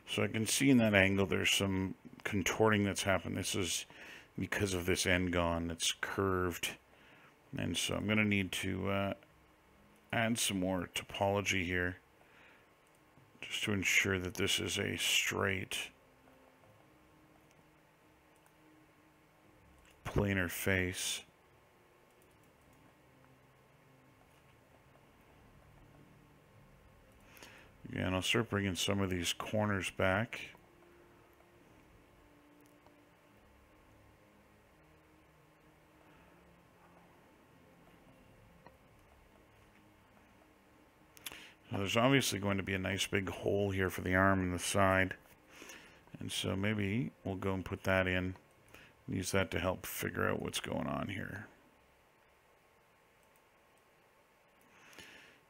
So I can see in that angle there's some contorting that's happened. This is because of this end gone. It's curved. And so I'm going to need to add some more topology here just to ensure that this is a straight planar face. Again, I'll start bringing some of these corners back. Now, there's obviously going to be a nice big hole here for the arm and the side. And so maybe we'll go and put that in, use that to help figure out what's going on here.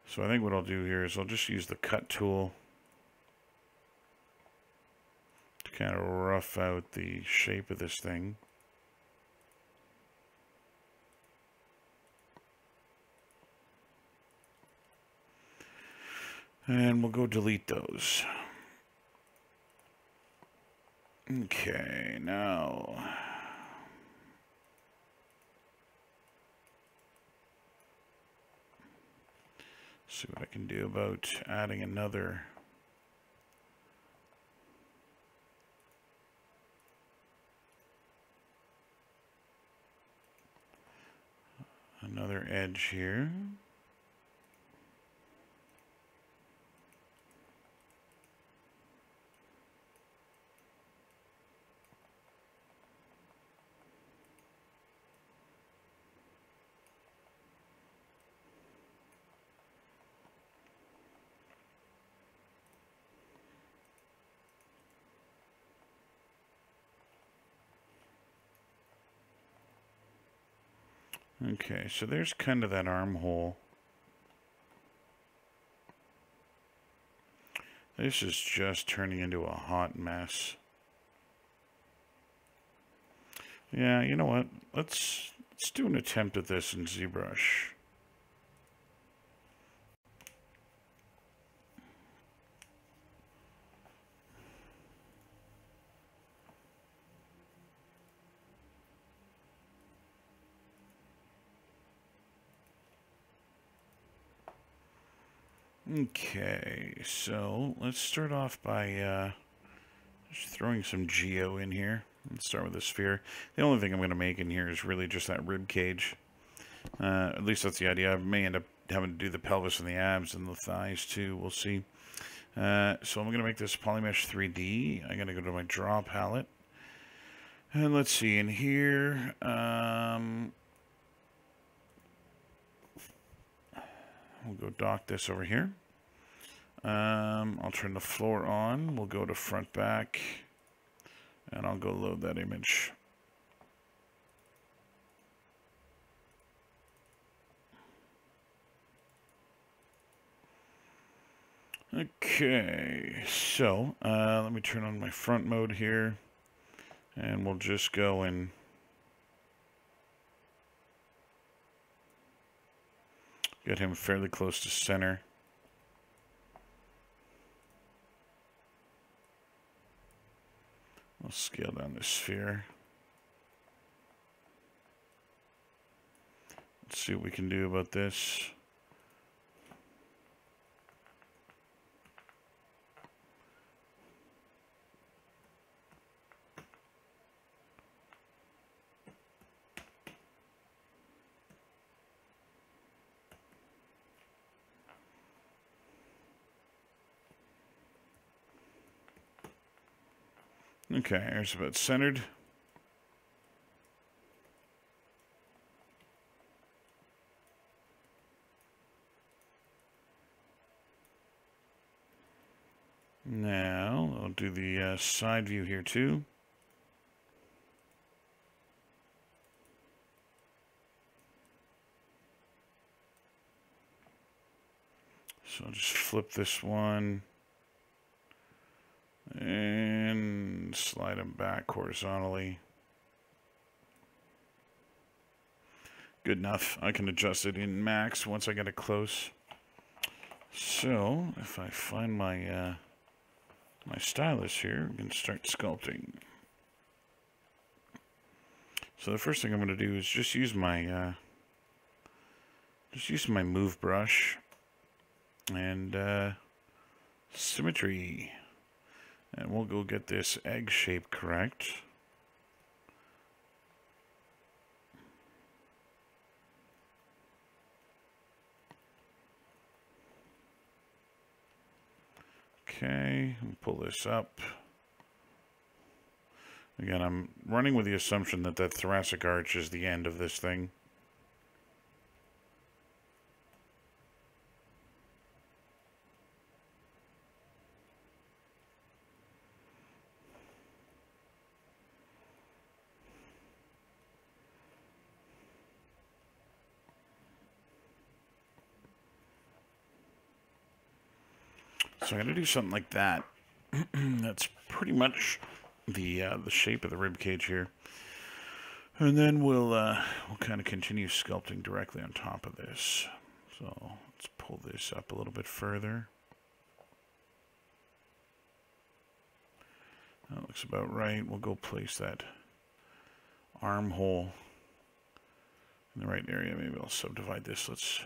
So I think what I'll do here is I'll just use the cut tool to kind of rough out the shape of this thing. And we'll go delete those. Okay, now see what I can do about adding another edge here. Okay, so there's kind of that armhole. This is just turning into a hot mess. Yeah, you know what? Let's do an attempt at this in ZBrush. Okay, so let's start off by just throwing some geo in here. Let's start with a sphere. The only thing I'm going to make in here is really just that rib cage. At least that's the idea. I may end up having to do the pelvis and the abs and the thighs too. We'll see. So I'm going to make this Polymesh 3D. I'm going to go to my draw palette. And let's see, in here, we'll go dock this over here. I'll turn the floor on. We'll go to front back. And I'll go load that image. Okay, so let me turn on my front mode here. And we'll just go and get him fairly close to center. I'll scale down this sphere. Let's see what we can do about this. Okay, here's about centered. Now, I'll do the side view here too. So I'll just flip this one. And slide them back horizontally. Good enough. I can adjust it in max once I get it close. So if I find my my stylus here, we can start sculpting. So the first thing I'm going to do is just use my move brush and symmetry. And we'll go get this egg shape correct. Okay, pull this up. Again, I'm running with the assumption that that thoracic arch is the end of this thing. So I'm going to do something like that. That's pretty much the shape of the rib cage here. And then we'll kind of continue sculpting directly on top of this. So let's pull this up a little bit further. That looks about right. We'll go place that armhole in the right area. Maybe I'll subdivide this. Let's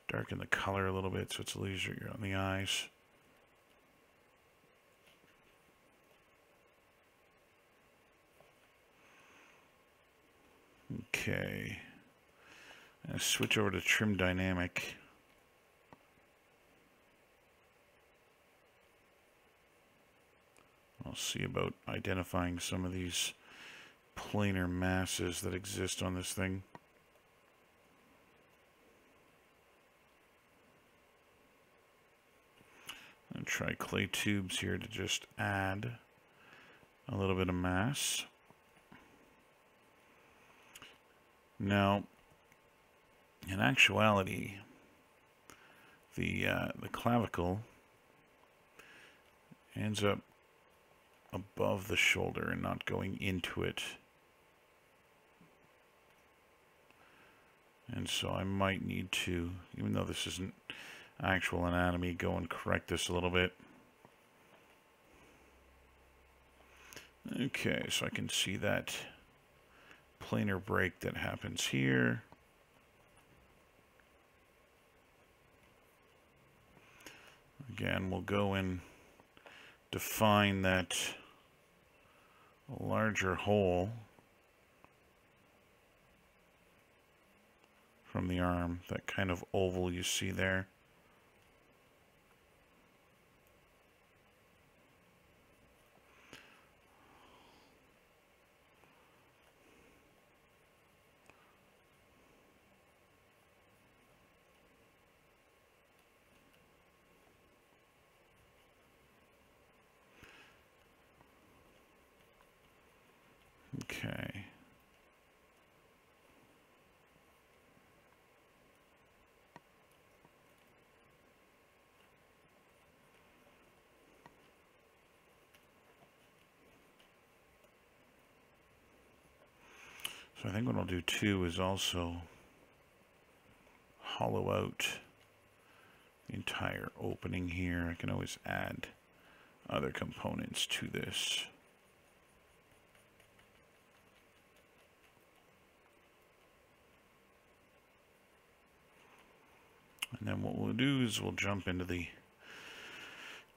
darken the color a little bit so it's a little easier on the eyes. Okay. And switch over to trim dynamic. I'll see about identifying some of these planar masses that exist on this thing. And try clay tubes here to just add a little bit of mass. Now, in actuality, the clavicle ends up above the shoulder and not going into it. And so I might need to, even though this isn't actual anatomy, go and correct this a little bit. Okay, so I can see that planar break that happens here. Again, we'll go and define that larger hole from the arm, that kind of oval you see there. Okay. So I think what I'll do too is also hollow out the entire opening here. I can always add other components to this. And then what we'll do is we'll jump into the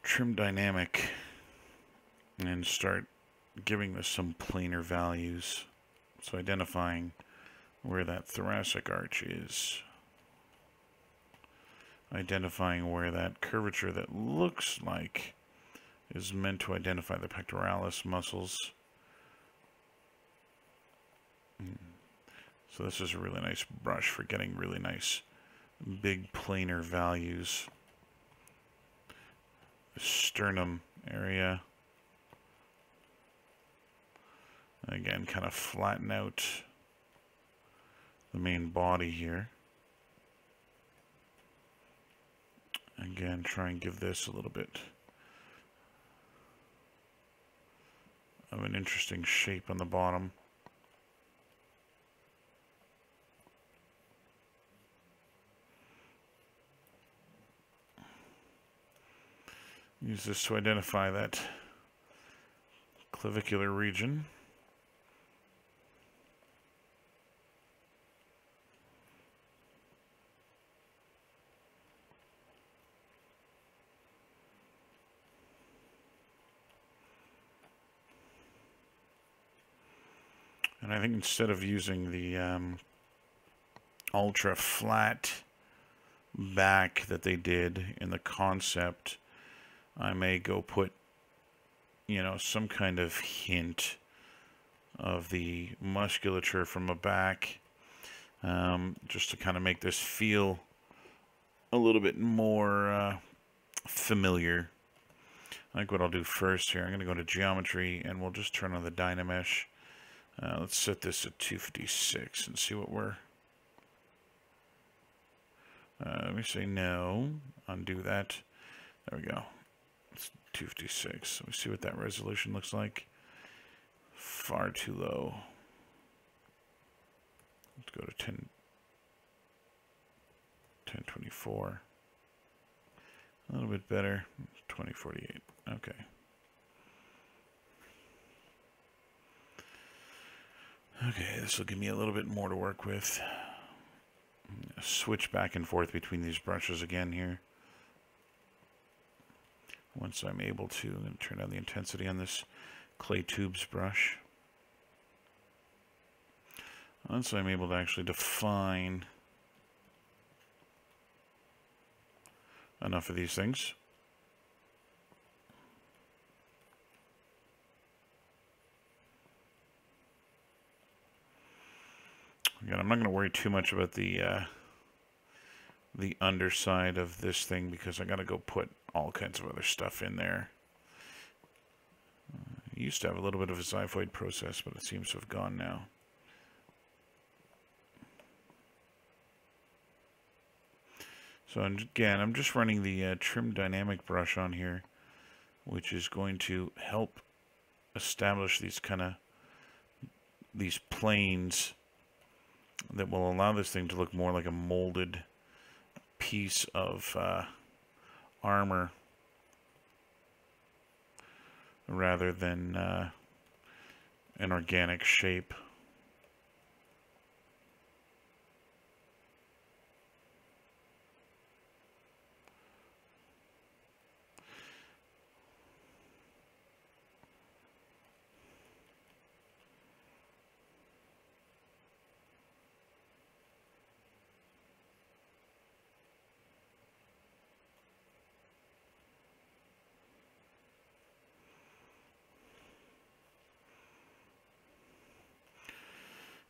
trim dynamic and start giving this some planar values. So identifying where that thoracic arch is. Identifying where that curvature that looks like is meant to identify the pectoralis muscles. So this is a really nice brush for getting really nice big planar values. The sternum area. Again, kind of flatten out the main body here. Again, try and give this a little bit of an interesting shape on the bottom. Use this to identify that clavicular region. And I think instead of using the ultra flat back that they did in the concept, I may go put, you know, some kind of hint of the musculature from a back, just to kind of make this feel a little bit more familiar. I think what I'll do first here, I'm going to go to geometry and we'll just turn on the Dynamesh. Let's set this at 256 and see what we're... let me say no, undo that. There we go. It's 256. Let me see what that resolution looks like. Far too low. Let's go to 1024. A little bit better. 2048. Okay. Okay, this will give me a little bit more to work with. Switch back and forth between these brushes again here. Once I'm able to, I'm going to turn down the intensity on this clay tubes brush. Once I'm able to actually define enough of these things. Again, I'm not going to worry too much about the underside of this thing because I got to go put all kinds of other stuff in there. I used to have a little bit of a xiphoid process, but it seems to have gone now. So again, I'm just running the trim dynamic brush on here, which is going to help establish these planes that will allow this thing to look more like a molded piece of armor rather than an organic shape.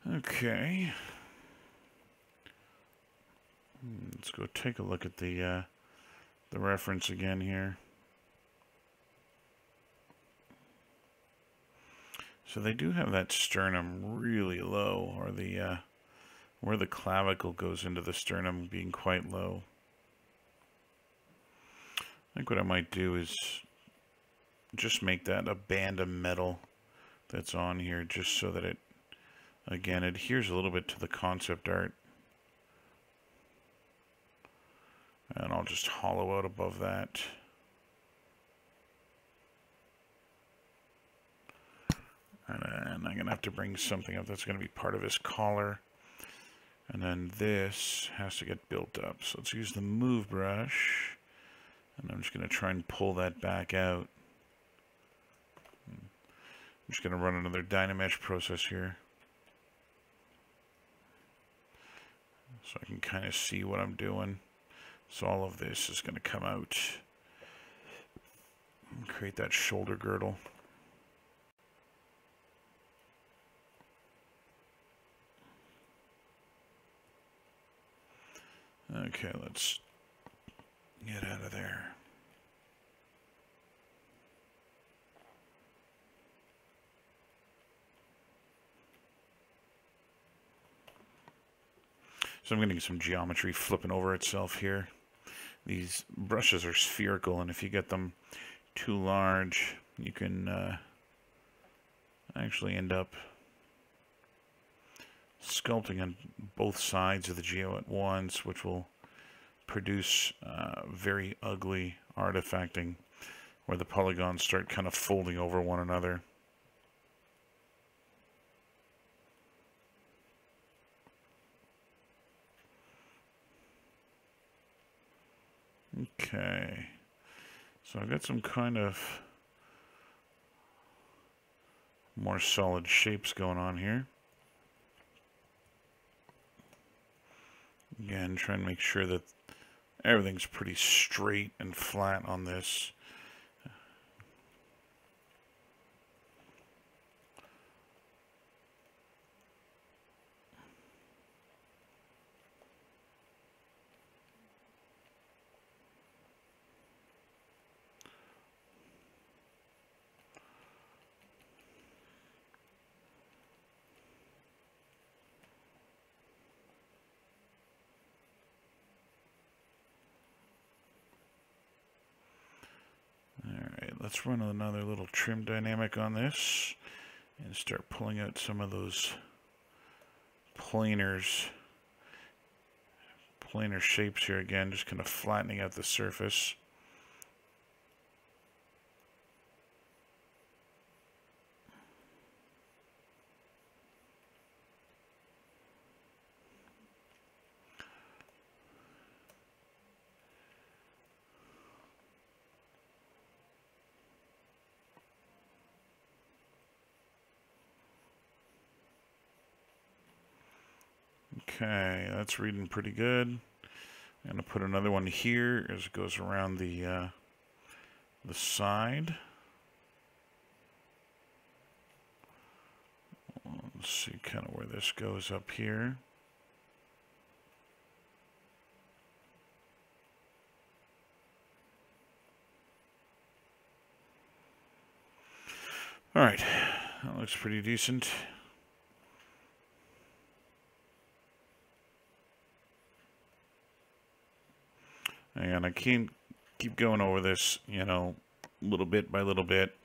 Okay. Let's go take a look at the reference again here. So they do have that sternum really low, or the where the clavicle goes into the sternum being quite low. I think what I might do is just make that a band of metal that's on here, just so that it, again, adheres a little bit to the concept art. And I'll just hollow out above that. And I'm going to have to bring something up that's going to be part of his collar. And then this has to get built up. So let's use the move brush. And I'm just going to try and pull that back out. I'm just going to run another Dynamesh process here, so I can kind of see what I'm doing. So all of this is going to come out and create that shoulder girdle. Okay, let's get out of there. So I'm getting some geometry flipping over itself here. These brushes are spherical, and if you get them too large, you can actually end up sculpting on both sides of the geo at once, which will produce very ugly artifacting where the polygons start kind of folding over one another. Okay, so I've got some kind of more solid shapes going on here. Again, trying to make sure that everything's pretty straight and flat on this. let's run another little trim dynamic on this and start pulling out some of those planar shapes here again, just kind of flattening out the surface. Okay, that's reading pretty good. I'm going to put another one here as it goes around the side. Let's see kind of where this goes up here. All right, that looks pretty decent. And I can't keep going over this, you know, little bit by little bit.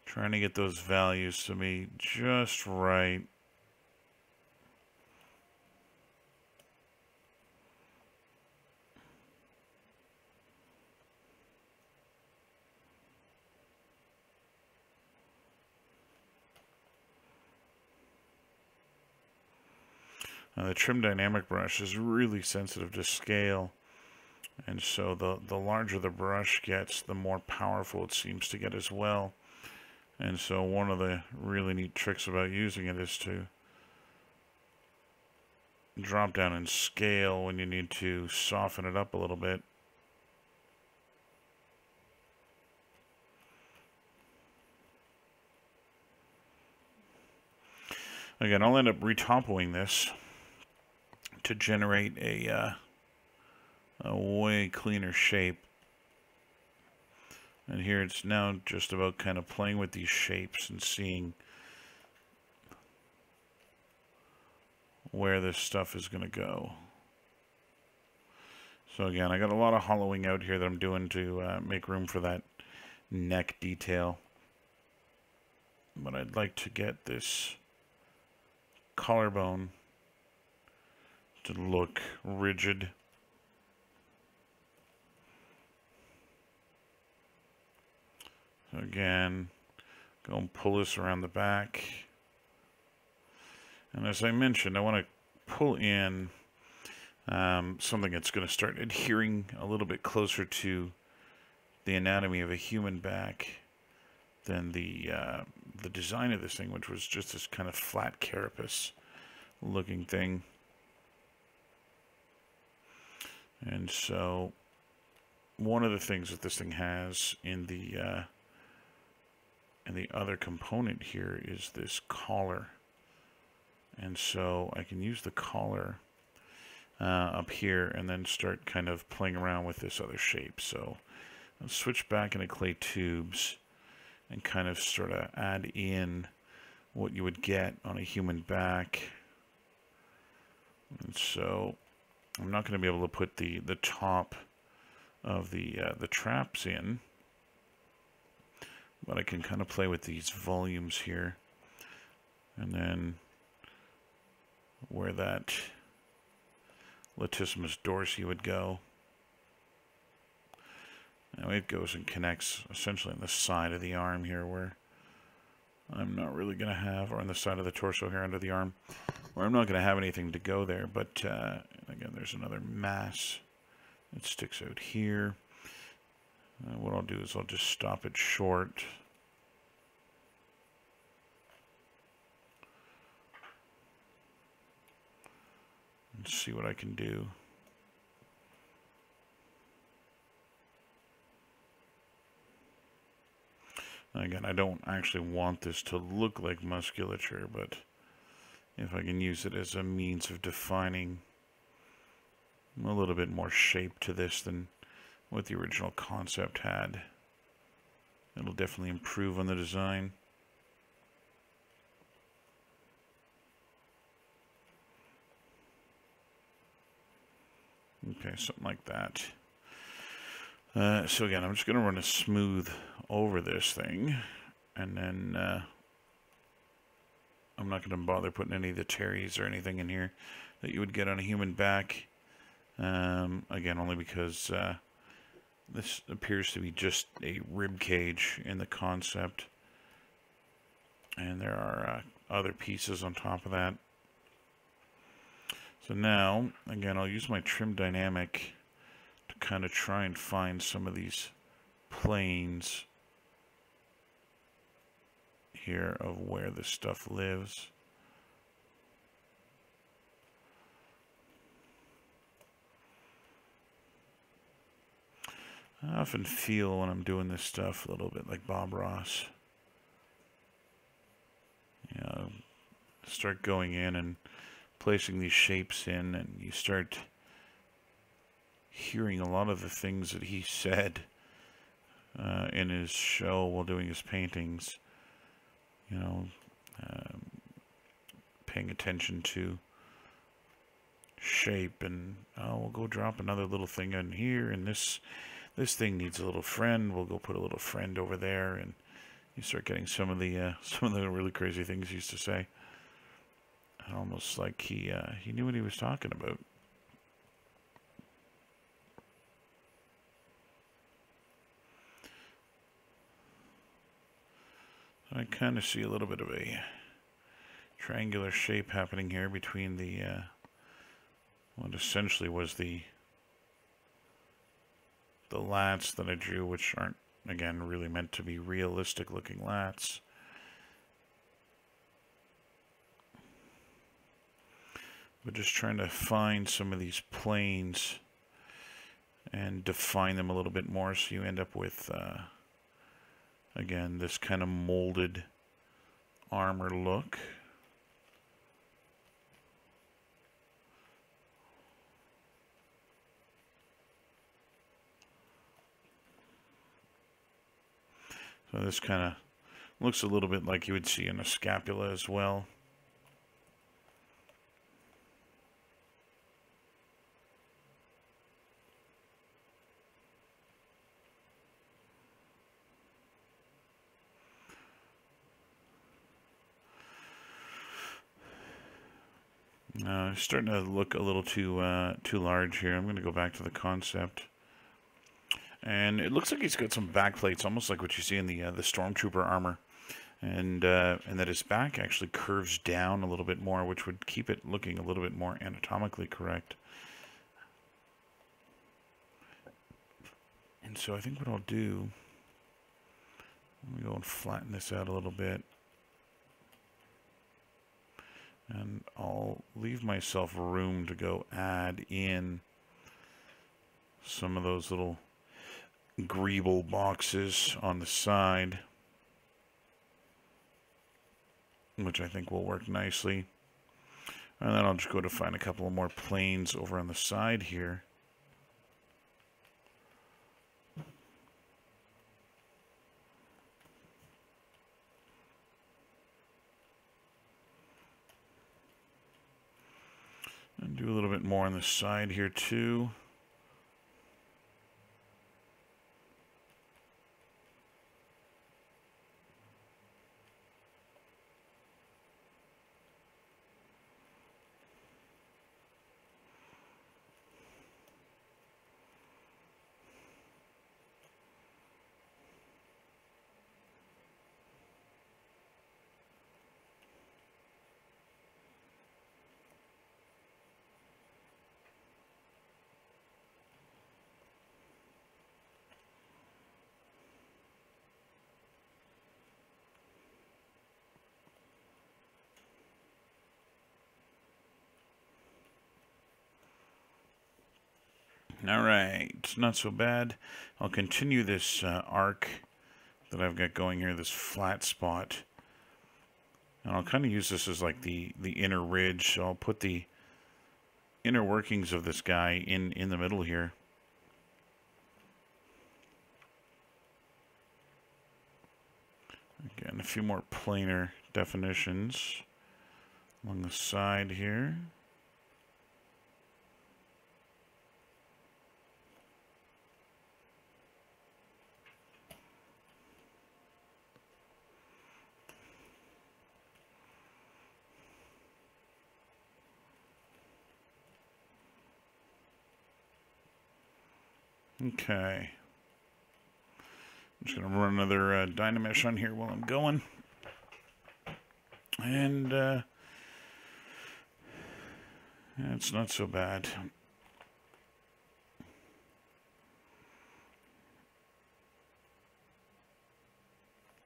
Trying to get those values to be just right. The trim dynamic brush is really sensitive to scale, and so the larger the brush gets, the more powerful it seems to get as well. And so one of the really neat tricks about using it is to drop down in scale when you need to soften it up a little bit. Again, I'll end up retopoing this to generate a way cleaner shape. And here it's now just about kind of playing with these shapes and seeing where this stuff is going to go. So again, I got a lot of hollowing out here that I'm doing to make room for that neck detail. But I'd like to get this collarbone to look rigid. So again, go and pull this around the back. And as I mentioned, I want to pull in something that's going to start adhering a little bit closer to the anatomy of a human back than the design of this thing, which was just this kind of flat carapace looking thing. And so one of the things that this thing has in the other component here is this collar. And so I can use the collar up here and then start kind of playing around with this other shape. So I'll switch back into clay tubes and kind of sort of add in what you would get on a human back. And so I'm not going to be able to put the top of the traps in, but I can kind of play with these volumes here, and then where that latissimus dorsi would go. Now it goes and connects essentially on the side of the arm here, where I'm not really going to have, or on the side of the torso here under the arm, where I'm not going to have anything to go there. But again, there's another mass that sticks out here. What I'll do is I'll just stop it short. And see what I can do. Again, I don't actually want this to look like musculature, but if I can use it as a means of defining a little bit more shape to this than what the original concept had, it'll definitely improve on the design. Okay, something like that. So again, I'm just going to run a smooth over this thing, and then I'm not going to bother putting any of the terries or anything in here that you would get on a human back. Again, only because this appears to be just a rib cage in the concept, and there are other pieces on top of that. So now, again, I'll use my trim dynamic to kind of try and find some of these planes here of where this stuff lives. I often feel when I'm doing this stuff a little bit like Bob Ross. You know, start going in and placing these shapes in, and you start hearing a lot of the things that he said in his show while doing his paintings. You know, paying attention to shape, and oh, we'll go drop another little thing in here, and this thing needs a little friend. We'll go put a little friend over there, and you start getting some of the really crazy things he used to say. Almost like he knew what he was talking about. I kind of see a little bit of a triangular shape happening here between the what essentially was the lats that I drew, which aren't, again, really meant to be realistic looking lats. But just trying to find some of these planes and define them a little bit more, so you end up with again, this kind of molded armor look. So this kind of looks a little bit like you would see in a scapula as well. It's starting to look a little too large here. I'm going to go back to the concept. And it looks like he's got some back plates, almost like what you see in the Stormtrooper armor. And that his back actually curves down a little bit more, which would keep it looking a little bit more anatomically correct. And so I think what I'll do, let me go and flatten this out a little bit. And I'll leave myself room to go add in some of those little greeble boxes on the side, which I think will work nicely. And then I'll just go to find a couple of more planes over on the side here. And do a little bit more on the side here too. Alright, not so bad. I'll continue this arc that I've got going here, this flat spot. And I'll kind of use this as like the inner ridge. So I'll put the inner workings of this guy in the middle here. Again, a few more planar definitions along the side here. Okay. I'm just going to run another Dynamesh on here while I'm going. And it's not so bad.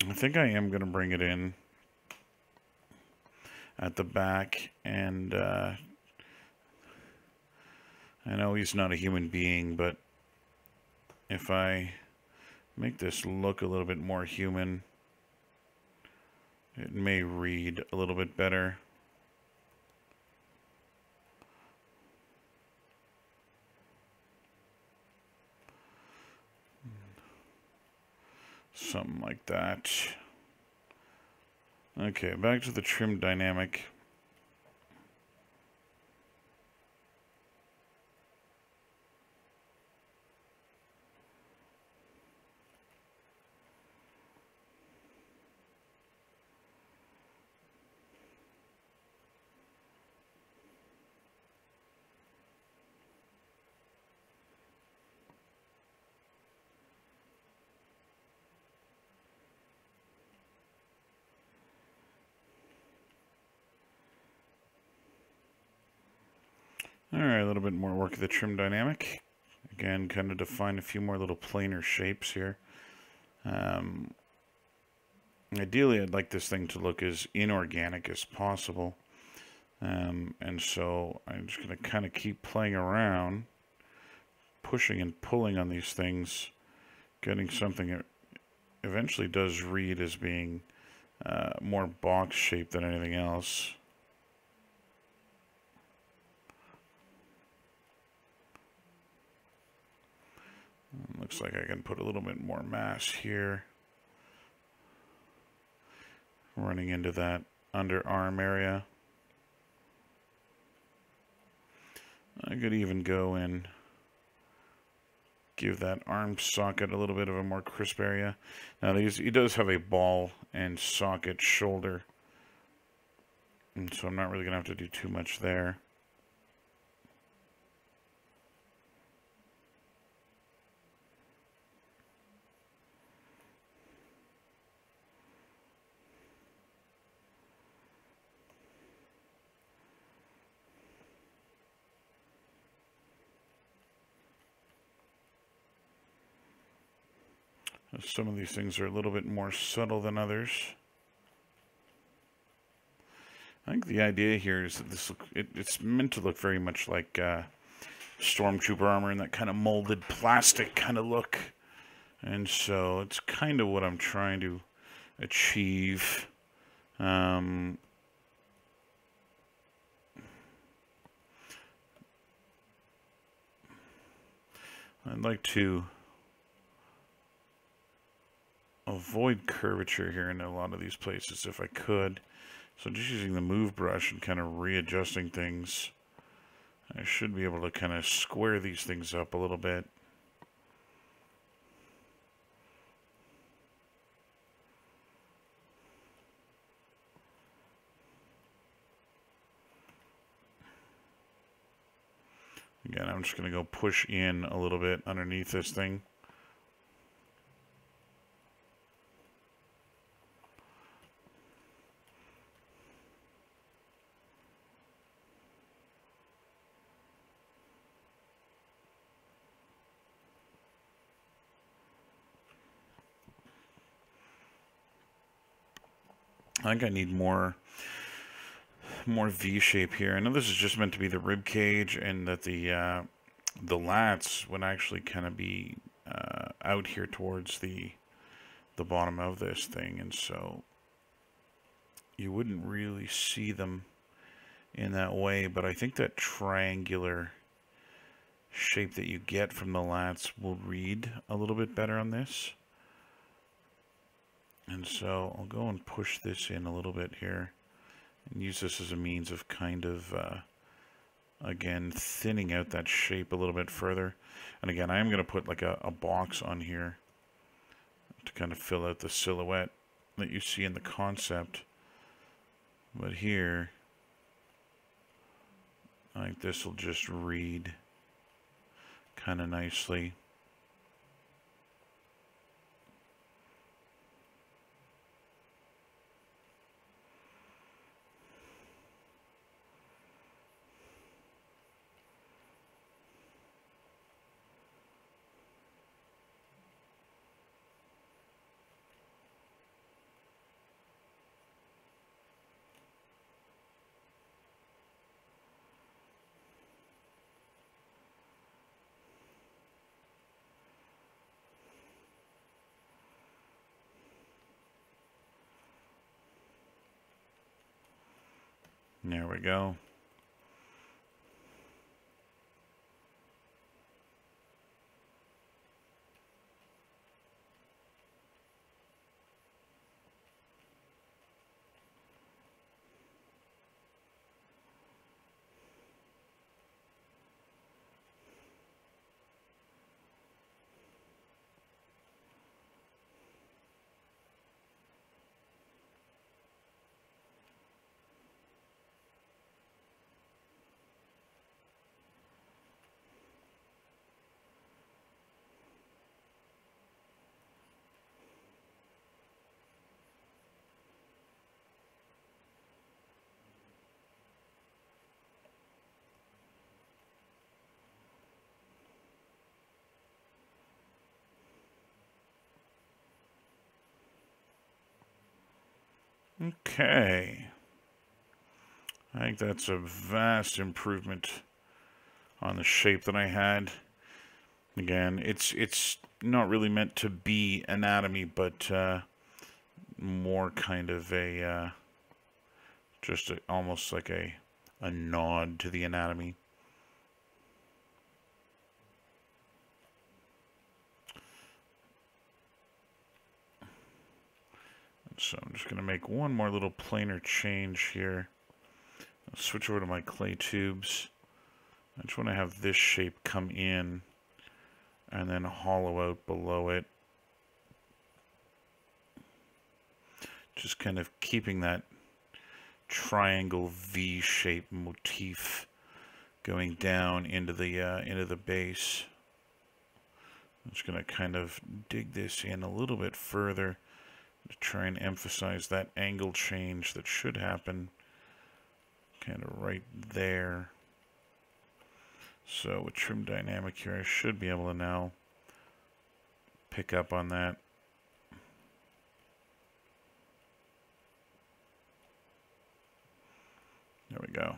I think I am going to bring it in at the back, and I know he's not a human being, but if I make this look a little bit more human, it may read a little bit better. Something like that. Okay, back to the trim dynamic. Alright, a little bit more work of the trim dynamic. Again, kind of define a few more little planar shapes here. Ideally, I'd like this thing to look as inorganic as possible. And so I'm just going to kind of keep playing around, pushing and pulling on these things, getting something that eventually does read as being more box shaped than anything else. Looks like I can put a little bit more mass here, running into that underarm area. I could even go and give that arm socket a little bit of a more crisp area. Now he does have a ball and socket shoulder, and so I'm not really going to have to do too much there. Some of these things are a little bit more subtle than others. I think the idea here is that it's meant to look very much like Stormtrooper armor and that kind of molded plastic kind of look. And so it's kind of what I'm trying to achieve. I'd like to avoid curvature here in a lot of these places if I could. So just using the move brush and kind of readjusting things, I should be able to kind of square these things up a little bit. Again, I'm just going to go push in a little bit underneath this thing. I think I need more V shape here. I know this is just meant to be the rib cage, and that the lats would actually kind of be out here towards the bottom of this thing, and so you wouldn't really see them in that way. But I think that triangular shape that you get from the lats will read a little bit better on this. And so I'll go and push this in a little bit here and use this as a means of kind of, again, thinning out that shape a little bit further. And again, I am going to put like a box on here to kind of fill out the silhouette that you see in the concept. But here, I think this will just read kind of nicely. There we go. Okay. I think that's a vast improvement on the shape that I had. Again, it's not really meant to be anatomy, but more kind of a almost like a nod to the anatomy. So I'm just going to make one more little planar change here. I'll switch over to my clay tubes. I just want to have this shape come in and then hollow out below it. Just kind of keeping that triangle V-shape motif going down into the base. I'm just going to kind of dig this in a little bit further to try and emphasize that angle change that should happen kind of right there. So with trim dynamic here, I should be able to now pick up on that. There we go.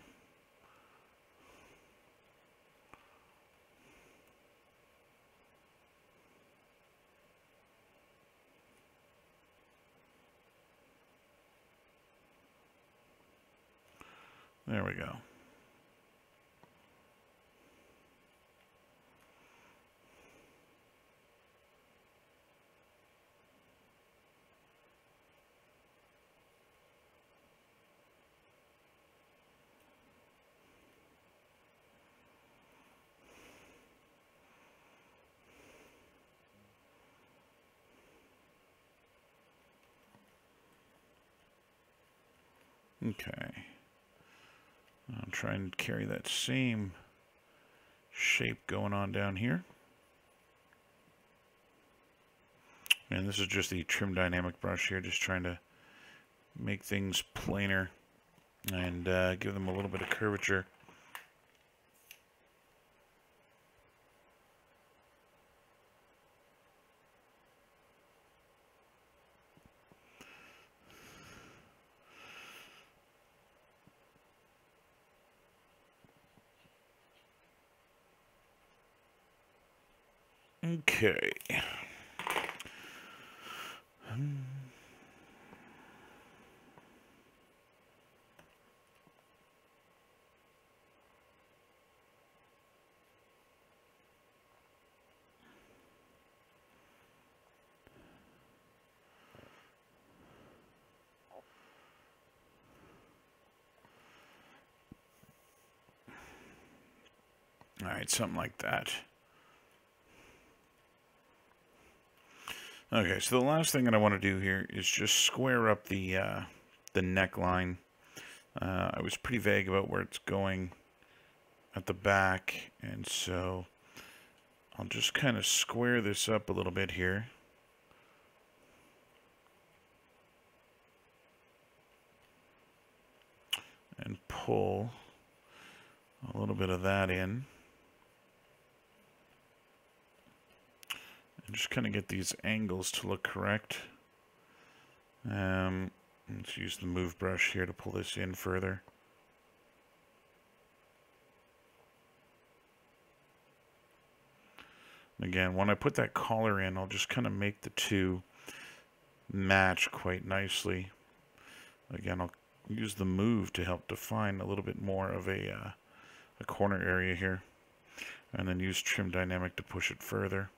There we go. Okay. I'll try and carry that same shape going on down here. And this is just the trim dynamic brush here, just trying to make things plainer and give them a little bit of curvature. Okay. All right, something like that. Okay, so the last thing that I want to do here is just square up the neckline. I was pretty vague about where it's going at the back, and so I'll just kind of square this up a little bit here. And pull a little bit of that in. And just kind of get these angles to look correct. Let's use the move brush here to pull this in further. Again, when I put that collar in, I'll just kind of make the two match quite nicely. Again, I'll use the move to help define a little bit more of a corner area here. And then use trim dynamic to push it further.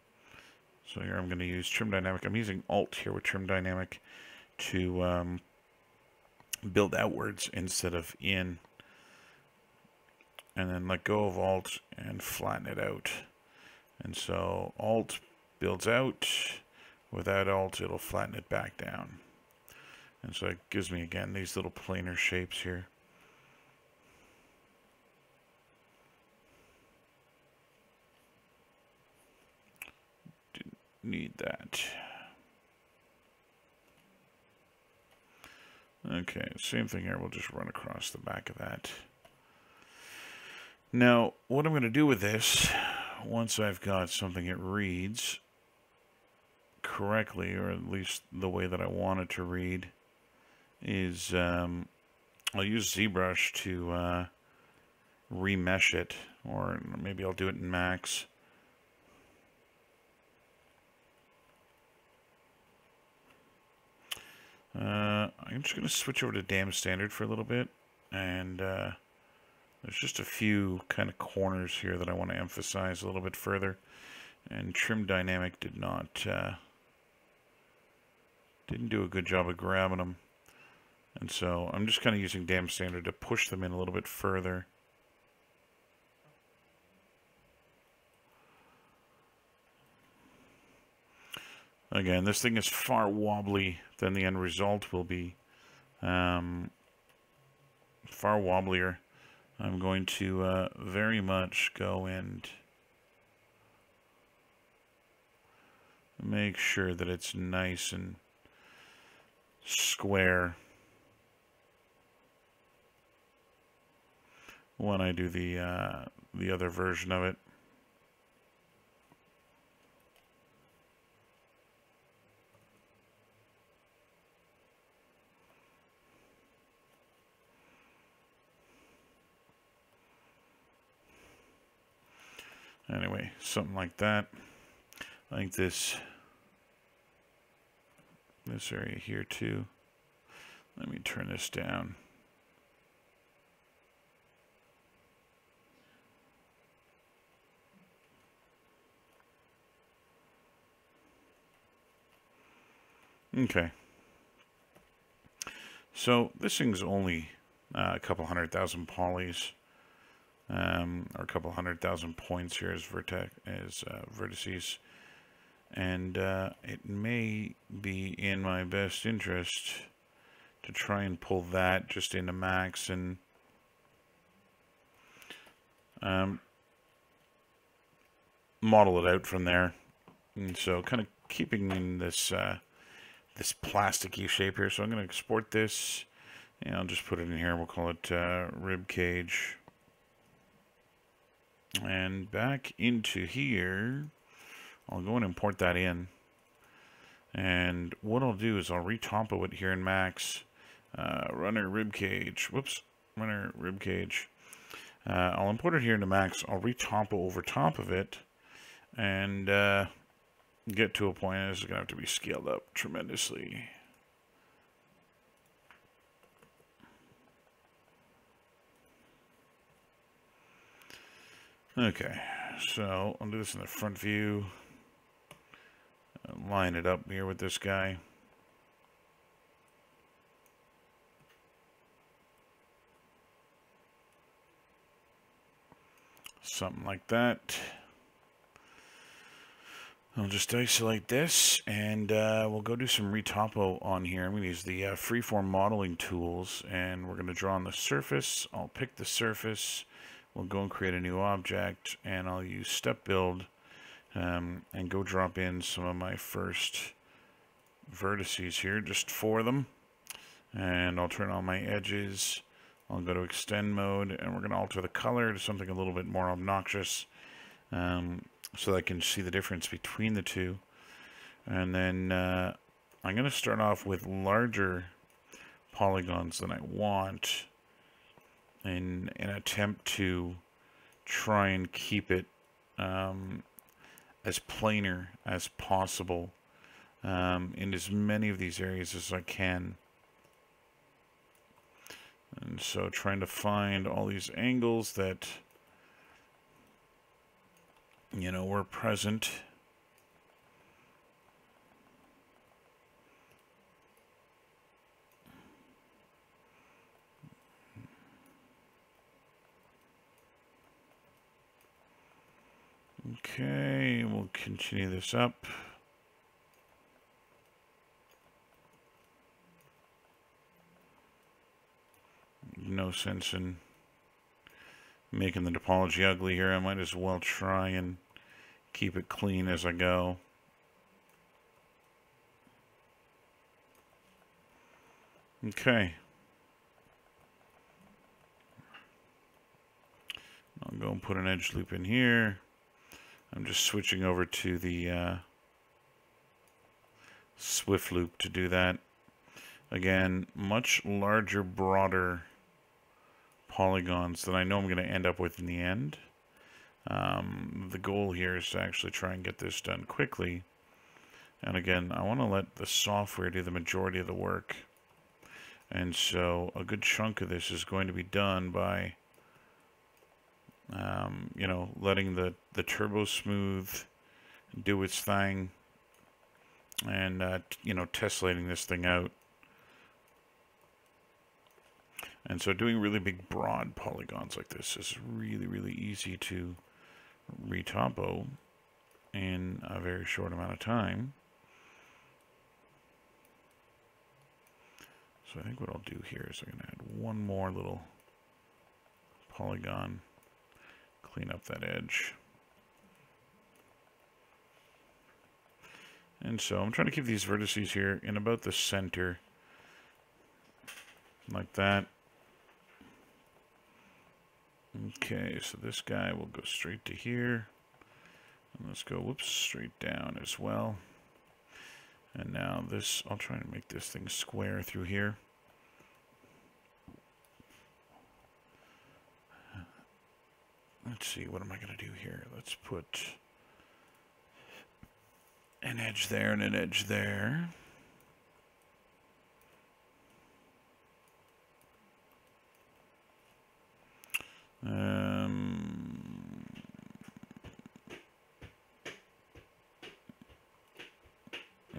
So here I'm going to use trim dynamic. I'm using alt here with trim dynamic to build outwards instead of in. And then let go of alt and flatten it out. And so alt builds out. Without alt, it'll flatten it back down. And so it gives me, again, these little planar shapes here. Didn't need that. Okay, same thing here. We'll just run across the back of that. Now, what I'm going to do with this, once I've got something that reads correctly, or at least the way that I want it to read, is I'll use ZBrush to remesh it, or maybe I'll do it in Max. I'm just going to switch over to Dam Standard for a little bit, and there's just a few kind of corners here that I want to emphasize a little bit further, and Trim Dynamic didn't do a good job of grabbing them, and so I'm just kind of using Dam Standard to push them in a little bit further. Again, this thing is far wobbly than the end result will be. Far wobblier. I'm going to very much go and make sure that it's nice and square when I do the other version of it. Anyway, something like that. I think this area here too. Let me turn this down. Okay. So this thing's only a couple 100,000 polys. Or a couple 100,000 points here as vertices, and it may be in my best interest to try and pull that just into Max and model it out from there. And so kind of keeping in this this plasticky shape here. So I'm going to export this, and I'll just put it in here. We'll call it rib cage. And back into here, I'll go and import that in. And what I'll do is I'll retopo it here in Max. Runner rib cage. Whoops. Runner rib cage. I'll import it here into Max. I'll retopo over top of it. And get to a point. This is going to have to be scaled up tremendously. Okay, so I'll do this in the front view. Line it up here with this guy. Something like that. I'll just isolate this, and we'll go do some retopo on here. I'm going to use the freeform modeling tools, and we're going to draw on the surface. I'll pick the surface. We'll go and create a new object, and I'll use step build and go drop in some of my first vertices here, just 4 of them. And I'll turn on my edges. I'll go to extend mode, and we're going to alter the color to something a little bit more obnoxious so that I can see the difference between the two. And then I'm going to start off with larger polygons than I want, in an attempt to try and keep it as planar as possible in as many of these areas as I can. And so trying to find all these angles that, you know, were present. Okay, we'll continue this up. No sense in making the topology ugly here. I might as well try and keep it clean as I go. Okay. I'll go and put an edge loop in here. I'm just switching over to the Swift loop to do that. Again, much larger, broader polygons that I know I'm going to end up with in the end. The goal here is to actually try and get this done quickly. And again, I want to let the software do the majority of the work. And so a good chunk of this is going to be done by you know, letting the turbo smooth do its thing, and you know, tesslating this thing out. And so doing really big broad polygons like this is really easy to retopo in a very short amount of time. So I think what I'll do here is I'm going to add one more little polygon, clean up that edge. And so I'm trying to keep these vertices here in about the center, like that. Okay, so this guy will go straight to here. And let's go, whoops, straight down as well. And now this, I'll try and make this thing square through here. Let's see, what am I going to do here? Let's put an edge there and an edge there.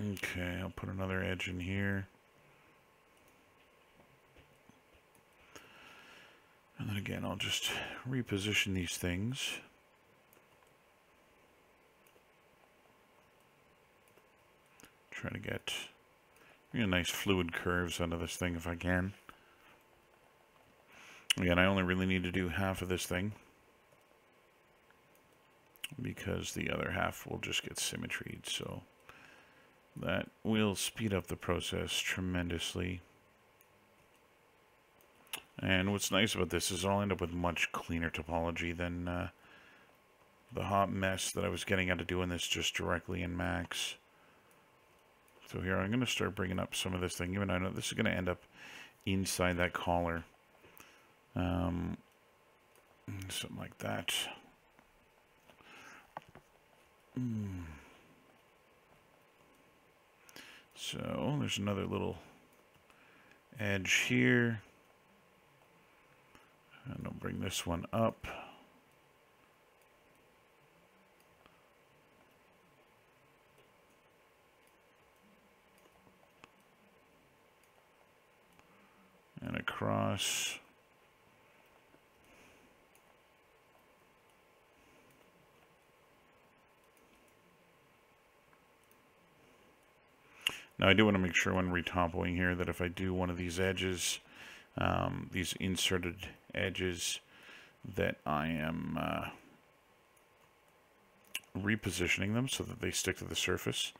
Okay, I'll put another edge in here. And then again, I'll just reposition these things. Try to get nice fluid curves out of this thing if I can. Again, I only really need to do half of this thing, because the other half will just get symmetried, so that will speed up the process tremendously. And what's nice about this is I'll end up with much cleaner topology than the hot mess that I was getting out of doing this just directly in Max. So here I'm going to start bringing up some of this thing, even though I know this is going to end up inside that collar. Something like that. So there's another little edge here. And I'll bring this one up. And across. Now I do want to make sure when retopoing here that if I do one of these edges, these inserted edges, that I am repositioning them so that they stick to the surface,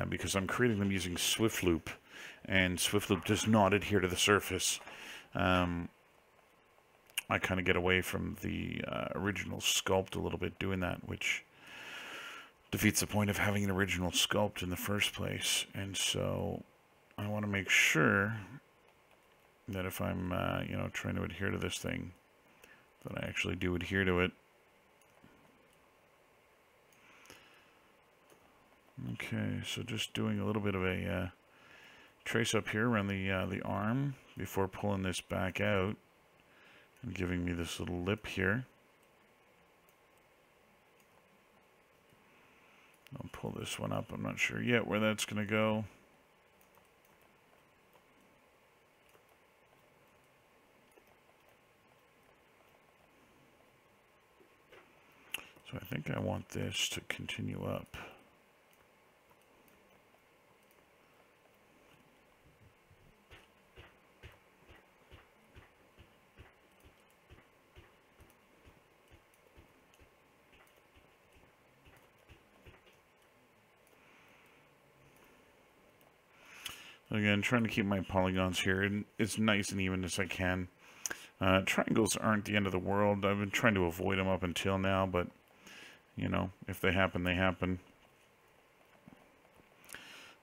because I'm creating them using Swift loop, and Swift loop does not adhere to the surface. I kind of get away from the original sculpt a little bit doing that, which defeats the point of having an original sculpt in the first place. And so I want to make sure that if I'm you know, trying to adhere to this thing, that I actually do adhere to it. Okay, so just doing a little bit of a trace up here around the arm before pulling this back out and giving me this little lip here. I'll pull this one up. I'm not sure yet where that's going to go. So I think I want this to continue up. Again, trying to keep my polygons here as nice and even as I can. Triangles aren't the end of the world. I've been trying to avoid them up until now, but, you know, if they happen, they happen.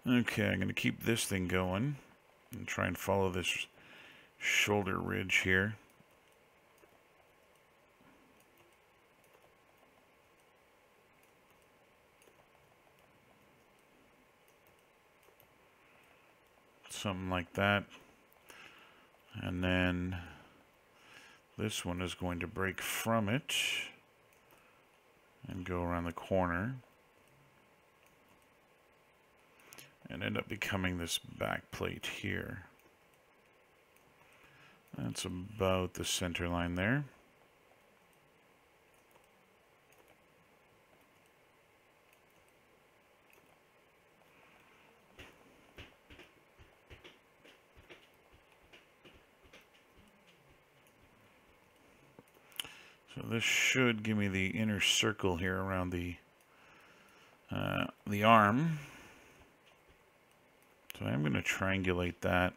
Okay, I'm going to keep this thing going and try and follow this shoulder ridge here. Something like that. And then this one is going to break from it and go around the corner and end up becoming this back plate here. That's about the center line there. So this should give me the inner circle here around the arm. So I'm going to triangulate that.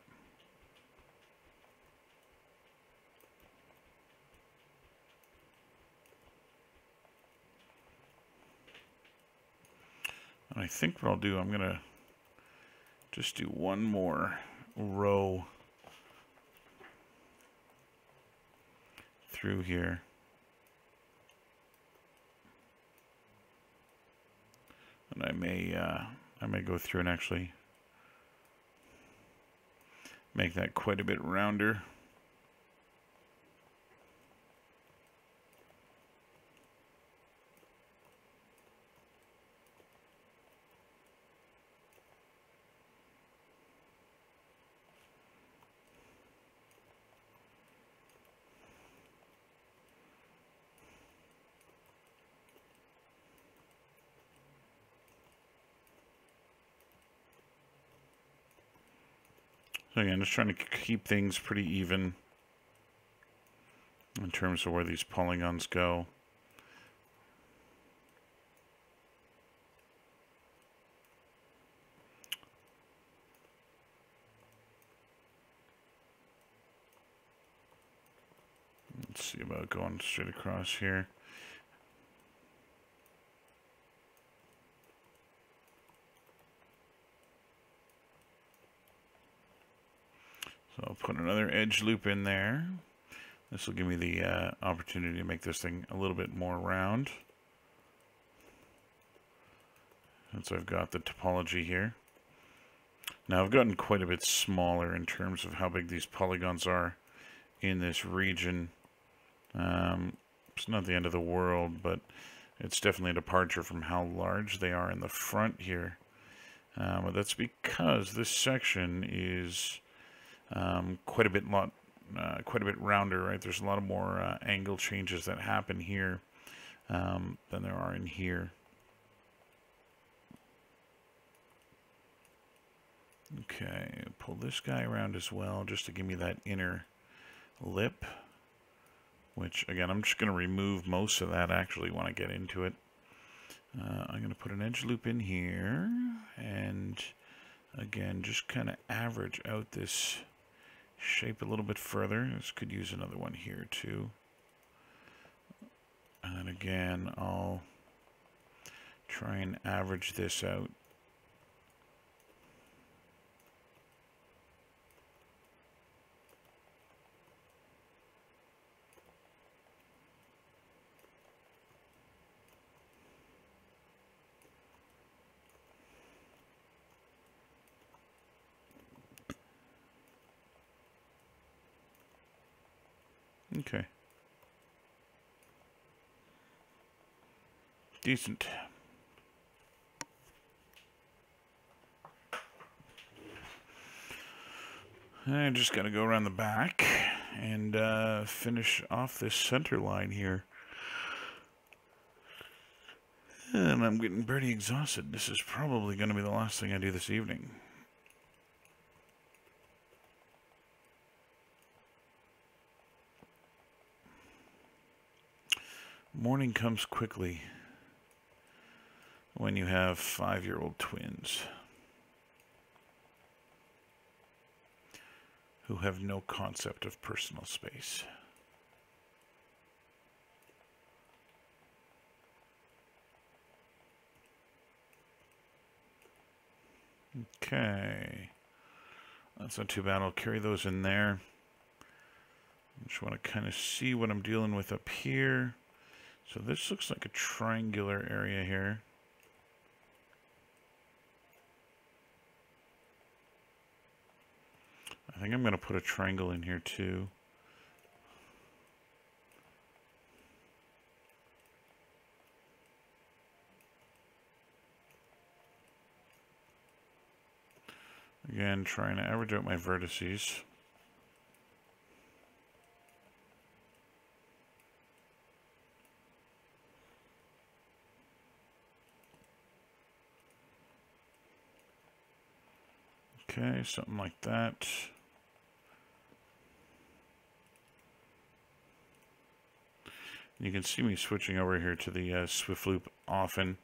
And I think what I'll do, I'm going to just do one more row through here. And I may go through and actually make that quite a bit rounder. So again, just trying to keep things pretty even in terms of where these polygons go. Let's see about going straight across here. So I'll put another edge loop in there. This will give me the opportunity to make this thing a little bit more round, since I've got the topology here. Now I've gotten quite a bit smaller in terms of how big these polygons are in this region. It's not the end of the world, but it's definitely a departure from how large they are in the front here. But that's because this section is quite a bit rounder, right? There's a lot of more angle changes that happen here than there are in here. Okay, pull this guy around as well, just to give me that inner lip, which again, I'm just going to remove most of that actually when I get into it. I'm going to put an edge loop in here, and again, just kind of average out this shape a little bit further. This could use another one here too. And again, I'll try and average this out. Okay. Decent. I just got to go around the back and finish off this center line here. And I'm getting pretty exhausted. This is probably going to be the last thing I do this evening. Morning comes quickly when you have 5-year-old twins who have no concept of personal space. Okay. That's not too bad. I'll carry those in there. I just want to kind of see what I'm dealing with up here. So this looks like a triangular area here. I think I'm going to put a triangle in here too. Again, trying to average out my vertices. Okay, something like that. You can see me switching over here to the Swift Loop often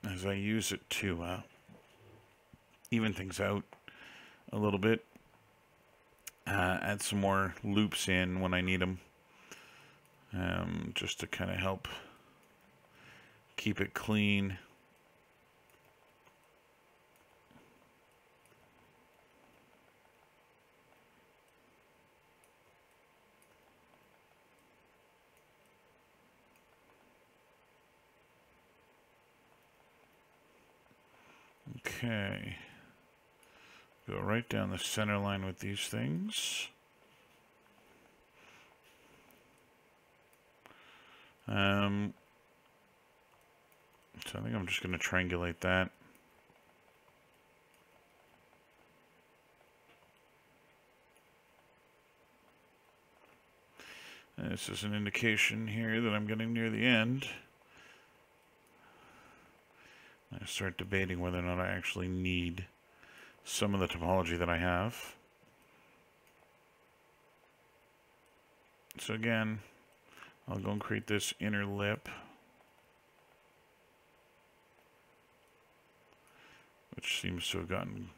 as I use it to even things out a little bit. Add some more loops in when I need them, just to kind of help keep it clean. Okay, go right down the center line with these things. So I think I'm just going to triangulate that. And this is an indication here that I'm getting near the end. I start debating whether or not I actually need some of the topology that I have. So again, I'll go and create this inner lip, which seems to have gotten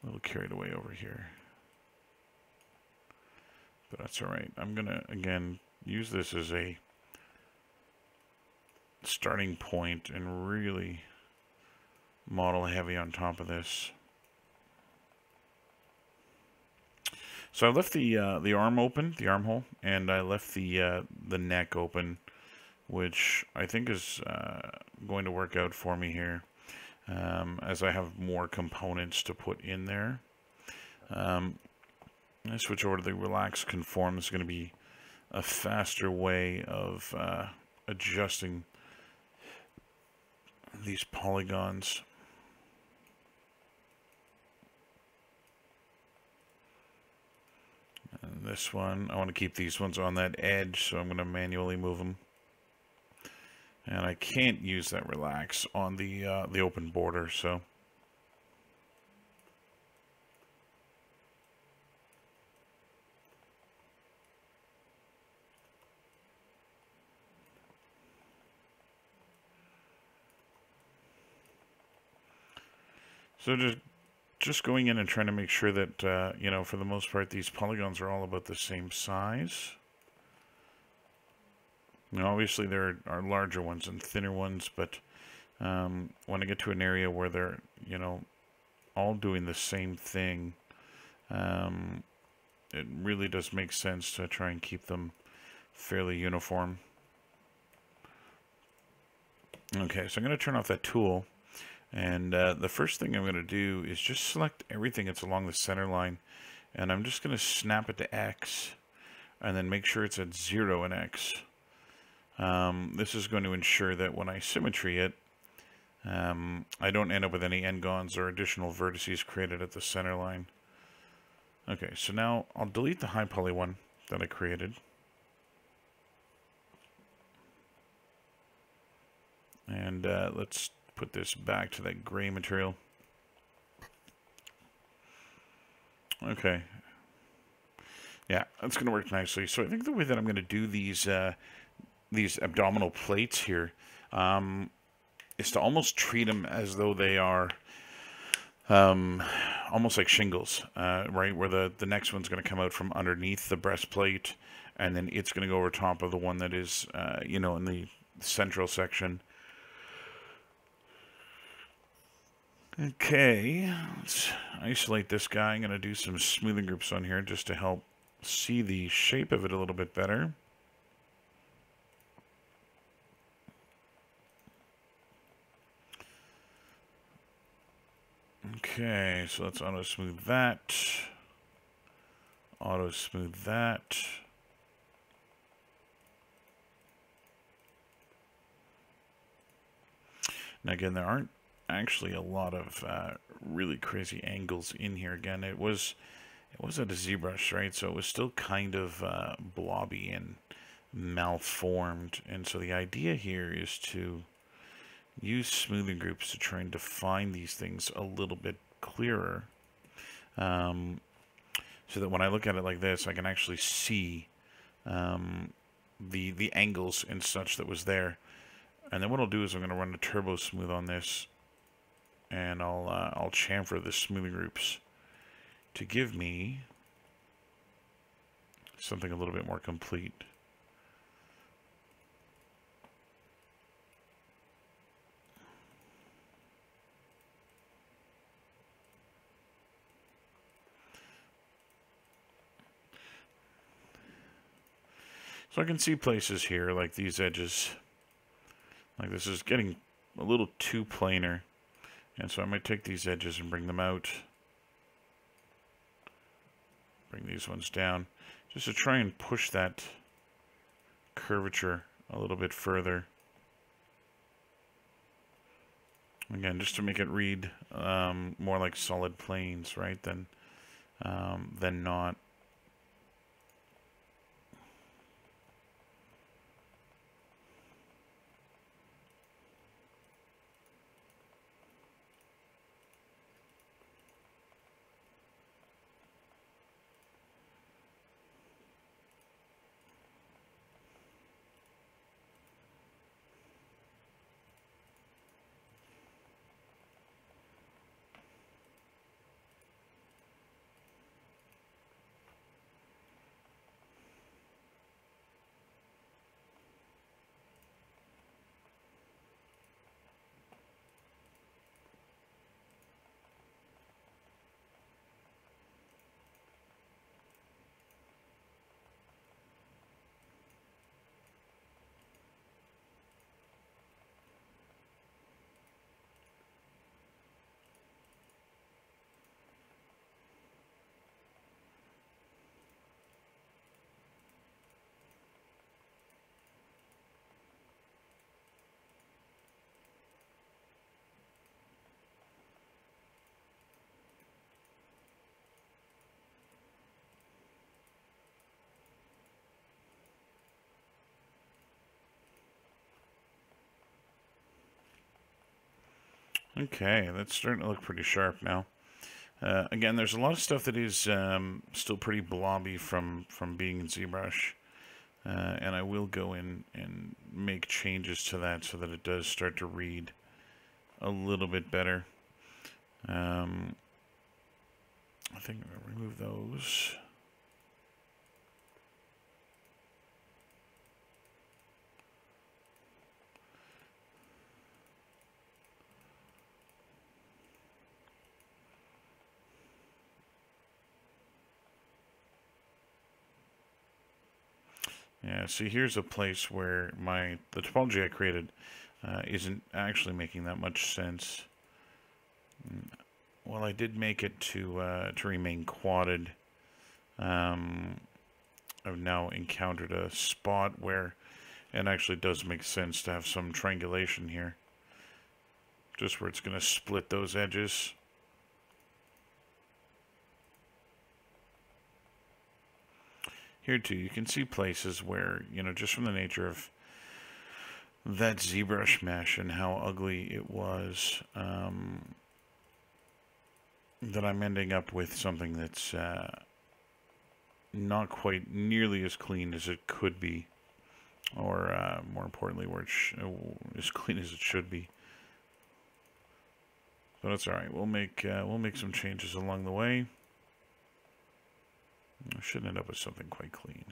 a little carried away over here. But that's alright. I'm going to, again, use this as a starting point and really model heavy on top of this. So I left the arm open, the armhole, and I left the neck open, which I think is going to work out for me here, as I have more components to put in there. I switch over to the relax conform. This is going to be a faster way of adjusting these polygons. And this one, I want to keep these ones on that edge, so I'm going to manually move them. And I can't use that relax on the open border, so. So just going in and trying to make sure that, you know, for the most part, these polygons are all about the same size. Now, obviously, there are larger ones and thinner ones, but when I get to an area where they're, you know, all doing the same thing, it really does make sense to try and keep them fairly uniform. Okay, so I'm going to turn off that tool. And the first thing I'm going to do is just select everything that's along the center line And I'm just going to snap it to X and then make sure it's at 0 in X. This is going to ensure that when I symmetry it, I don't end up with any n-gons or additional vertices created at the center line. Okay, so now I'll delete the high poly one that I created. And let's put this back to that gray material. Okay. Yeah, that's going to work nicely. So I think the way that I'm going to do these abdominal plates here is to almost treat them as though they are almost like shingles, right? Where the next one's going to come out from underneath the breastplate, and then it's going to go over top of the one that is, you know, in the central section. Okay, let's isolate this guy. I'm going to do some smoothing groups on here just to help see the shape of it a little bit better. Okay, so let's auto smooth that. Auto smooth that. Now again, there aren't actually a lot of really crazy angles in here. Again, it was at a ZBrush, right? So it was still kind of blobby and malformed. And so the idea here is to use smoothing groups to try and define these things a little bit clearer, so that when I look at it like this, I can actually see the angles and such that was there. And then what I'll do is I'm going to run the turbo smooth on this, and I'll chamfer the smoothing groups to give me something a little bit more complete. So I can see places here, like these edges, like this is getting a little too planar. And so I might take these edges and bring them out. Bring these ones down, just to try and push that curvature a little bit further. Again, just to make it read more like solid planes, right, than not. Okay, that's starting to look pretty sharp now. Again, there's a lot of stuff that is still pretty blobby from being in ZBrush. And I will go in and make changes to that so that it does start to read a little bit better. I think I'm going to remove those. Yeah, see, here's a place where the topology I created isn't actually making that much sense. Well, I did make it to remain quadded. I've now encountered a spot where it actually does make sense to have some triangulation here. Just where it's going to split those edges. Here too, you can see places where, you know, just from the nature of that ZBrush mesh and how ugly it was, that I'm ending up with something that's not quite nearly as clean as it could be, or more importantly, where it's as clean as it should be. But that's all right. We'll make some changes along the way. I should end up with something quite clean.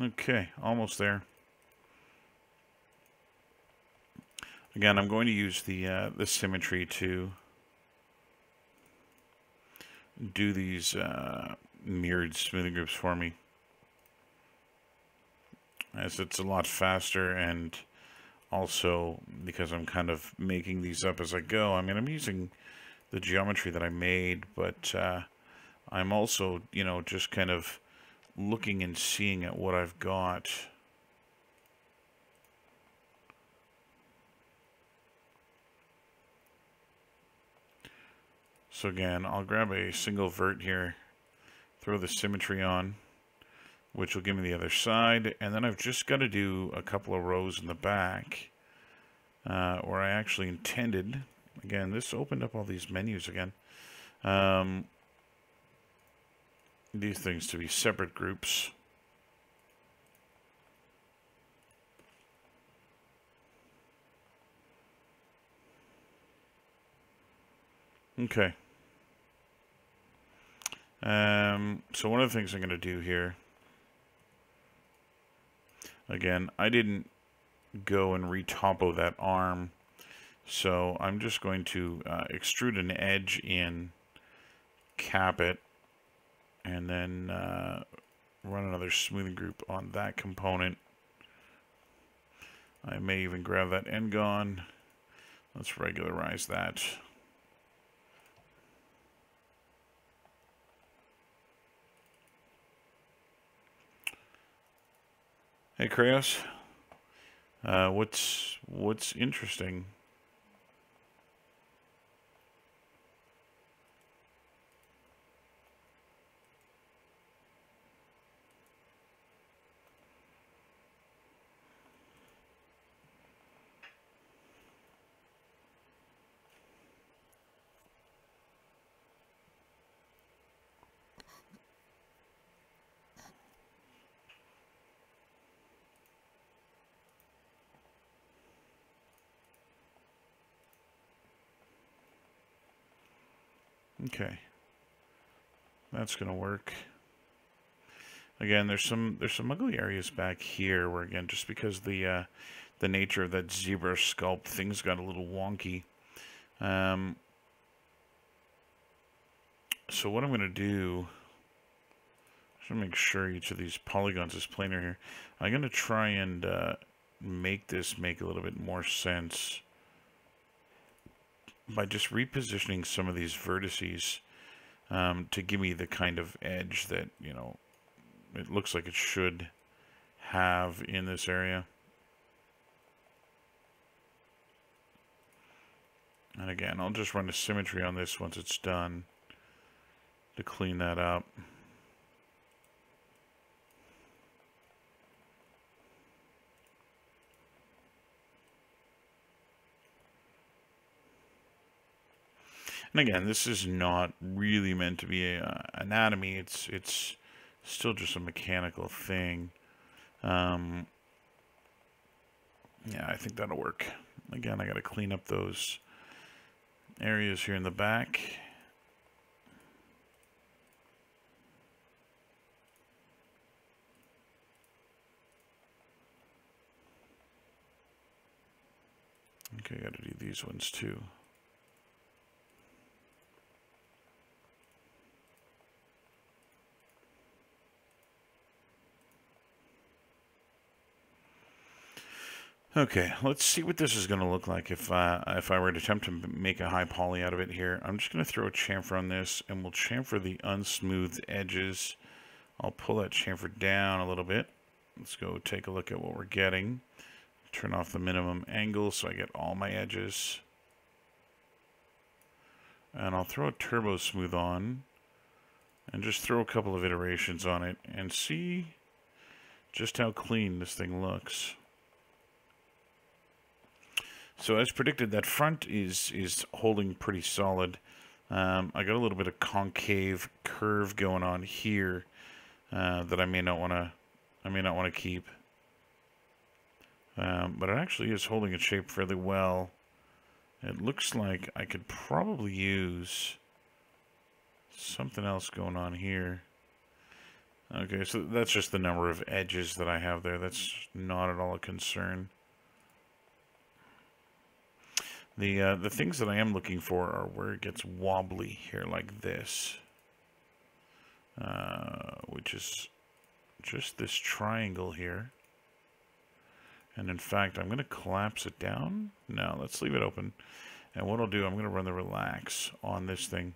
Okay, almost there. Again, I'm going to use the symmetry to do these mirrored smoothing groups for me, as it's a lot faster, and also because I'm kind of making these up as I go. I mean, I'm using the geometry that I made, but I'm also, you know, just kind of looking and seeing at what I've got. So again, I'll grab a single vert here, throw the symmetry on, which will give me the other side, and then I've just got to do a couple of rows in the back where I actually intended, again, this opened up all these menus again, these things to be separate groups. Okay. So one of the things I'm going to do here, again, I didn't go and retopo that arm, so I'm just going to extrude an edge in, cap it, and then run another smoothing group on that component. I may even grab that end-gon. Let's regularize that. Hey, Krayos. What's interesting? Okay, that's gonna work. Again, there's some ugly areas back here where, again, just because the nature of that ZBrush sculpt, things got a little wonky. So what I'm gonna do, just make sure each of these polygons is planar here. I'm gonna try and make this make a little bit more sense by just repositioning some of these vertices to give me the kind of edge that, you know, it looks like it should have in this area. And again, I'll just run a symmetry on this once it's done to clean that up. And again, this is not really meant to be anatomy. It's still just a mechanical thing. Yeah, I think that'll work. Again, I got to clean up those areas here in the back. Okay, I got to do these ones too. Okay, let's see what this is going to look like if I were to attempt to make a high poly out of it here. I'm just going to throw a chamfer on this, and we'll chamfer the unsmoothed edges. I'll pull that chamfer down a little bit. Let's go take a look at what we're getting. Turn off the minimum angle so I get all my edges. And I'll throw a turbo smooth on and just throw a couple of iterations on it and see just how clean this thing looks. So as predicted, that front is holding pretty solid. I got a little bit of concave curve going on here that I may not want to keep. But it actually is holding its shape fairly well. It looks like I could probably use something else going on here. Okay, so that's just the number of edges that I have there. That's not at all a concern. The things that I am looking for are where it gets wobbly here like this. Which is just this triangle here. And in fact, I'm going to collapse it down. No, let's leave it open. And what I'll do, I'm going to run the relax on this thing.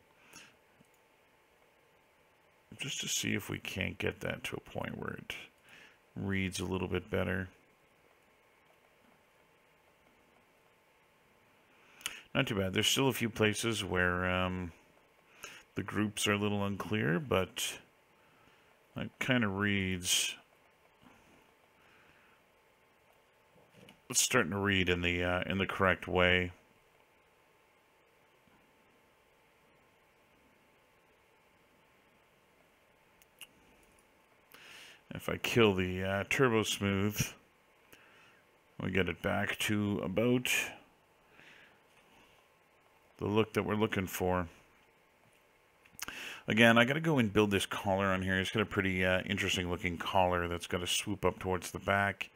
Just to see if we can't get that to a point where it reads a little bit better. Not too bad. There's still a few places where the groups are a little unclear, but it kind of reads. It's starting to read in the correct way. If I kill the turbo smooth, we get it back to about the look that we're looking for. Again, I got to go and build this collar on here. It's got a pretty interesting looking collar that's got to swoop up towards the back.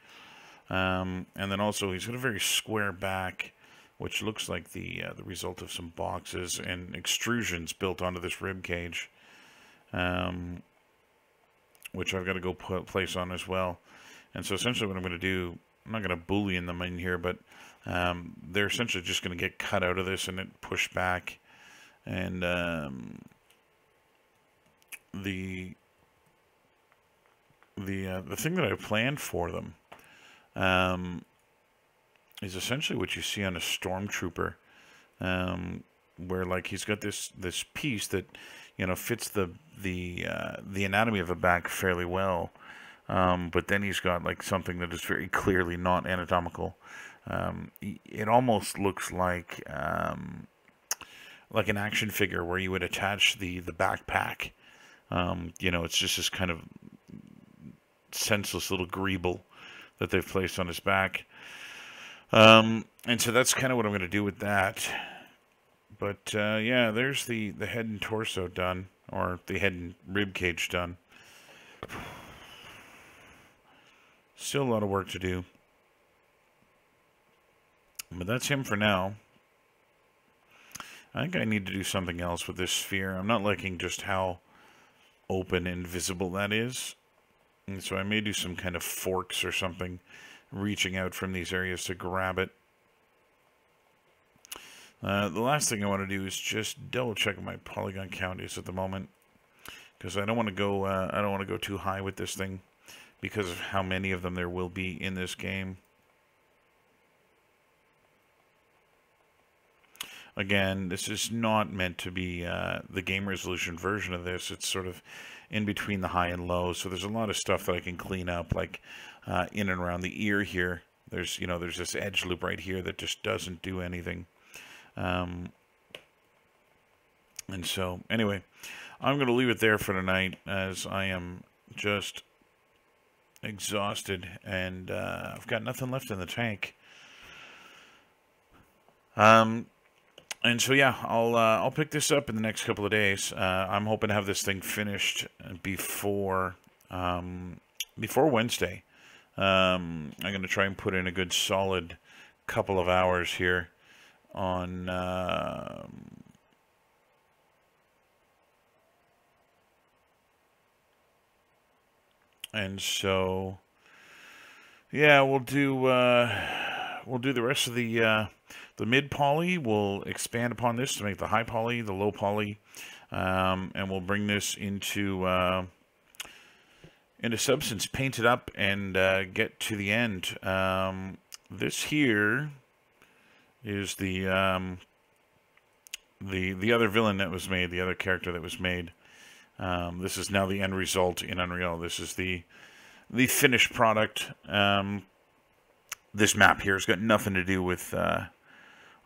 And then also he's got a very square back, which looks like the result of some boxes and extrusions built onto this rib cage, which I've got to go place on as well. And so essentially what I'm going to do, I'm not going to boolean them in here, but they're essentially just going to get cut out of this and it pushed back. And the thing that I planned for them is essentially what you see on a stormtrooper, where like he's got this piece that fits the anatomy of a back fairly well, but then he's got like something that is very clearly not anatomical. It almost looks like an action figure where you would attach the backpack. It's just this kind of senseless little greeble that they've placed on his back. And so that's kind of what I'm going to do with that. But yeah, there's the head and torso done, or the head and rib cage done. Still a lot of work to do. But that's him for now. I think I need to do something else with this sphere. I'm not liking just how open and visible that is. And so I may do some kind of forks or something, reaching out from these areas to grab it. The last thing I want to do is just double check what my polygon count is at the moment, because I don't want to go too high with this thing because of how many of them there will be in this game. Again, this is not meant to be the game resolution version of this. It's sort of in between the high and low, so there's a lot of stuff that I can clean up, like in and around the ear here. There's this edge loop right here that just doesn't do anything. And so, anyway, I'm going to leave it there for tonight, as I am just exhausted, and I've got nothing left in the tank. And so yeah, I'll pick this up in the next couple of days. I'm hoping to have this thing finished before Wednesday. I'm going to try and put in a good solid couple of hours here on and so yeah, we'll do the rest of the mid poly. We'll expand upon this to make the high poly, the low poly, and we'll bring this into Substance, paint it up, and get to the end. This here is the other villain that was made, the other character that was made. This is now the end result in Unreal. This is the finished product. This map here has got nothing to do with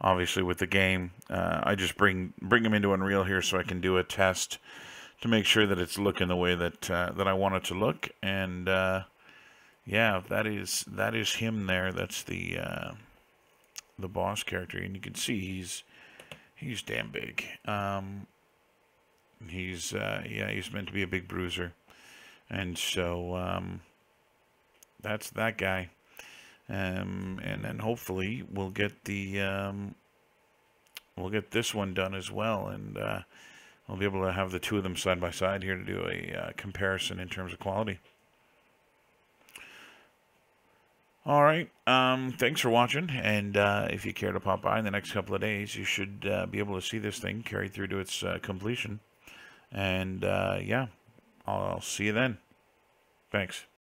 obviously with the game. I just bring them into Unreal here so I can do a test to make sure that it's looking the way that I want it to look. And yeah, that is him there. That's the boss character, and you can see he's damn big. He's meant to be a big bruiser, and so that's that guy. And then hopefully we'll get this one done as well, and I'll be able to have the two of them side by side here to do a comparison in terms of quality. All right, thanks for watching, and if you care to pop by in the next couple of days, you should be able to see this thing carried through to its completion. And yeah, I'll see you then. Thanks.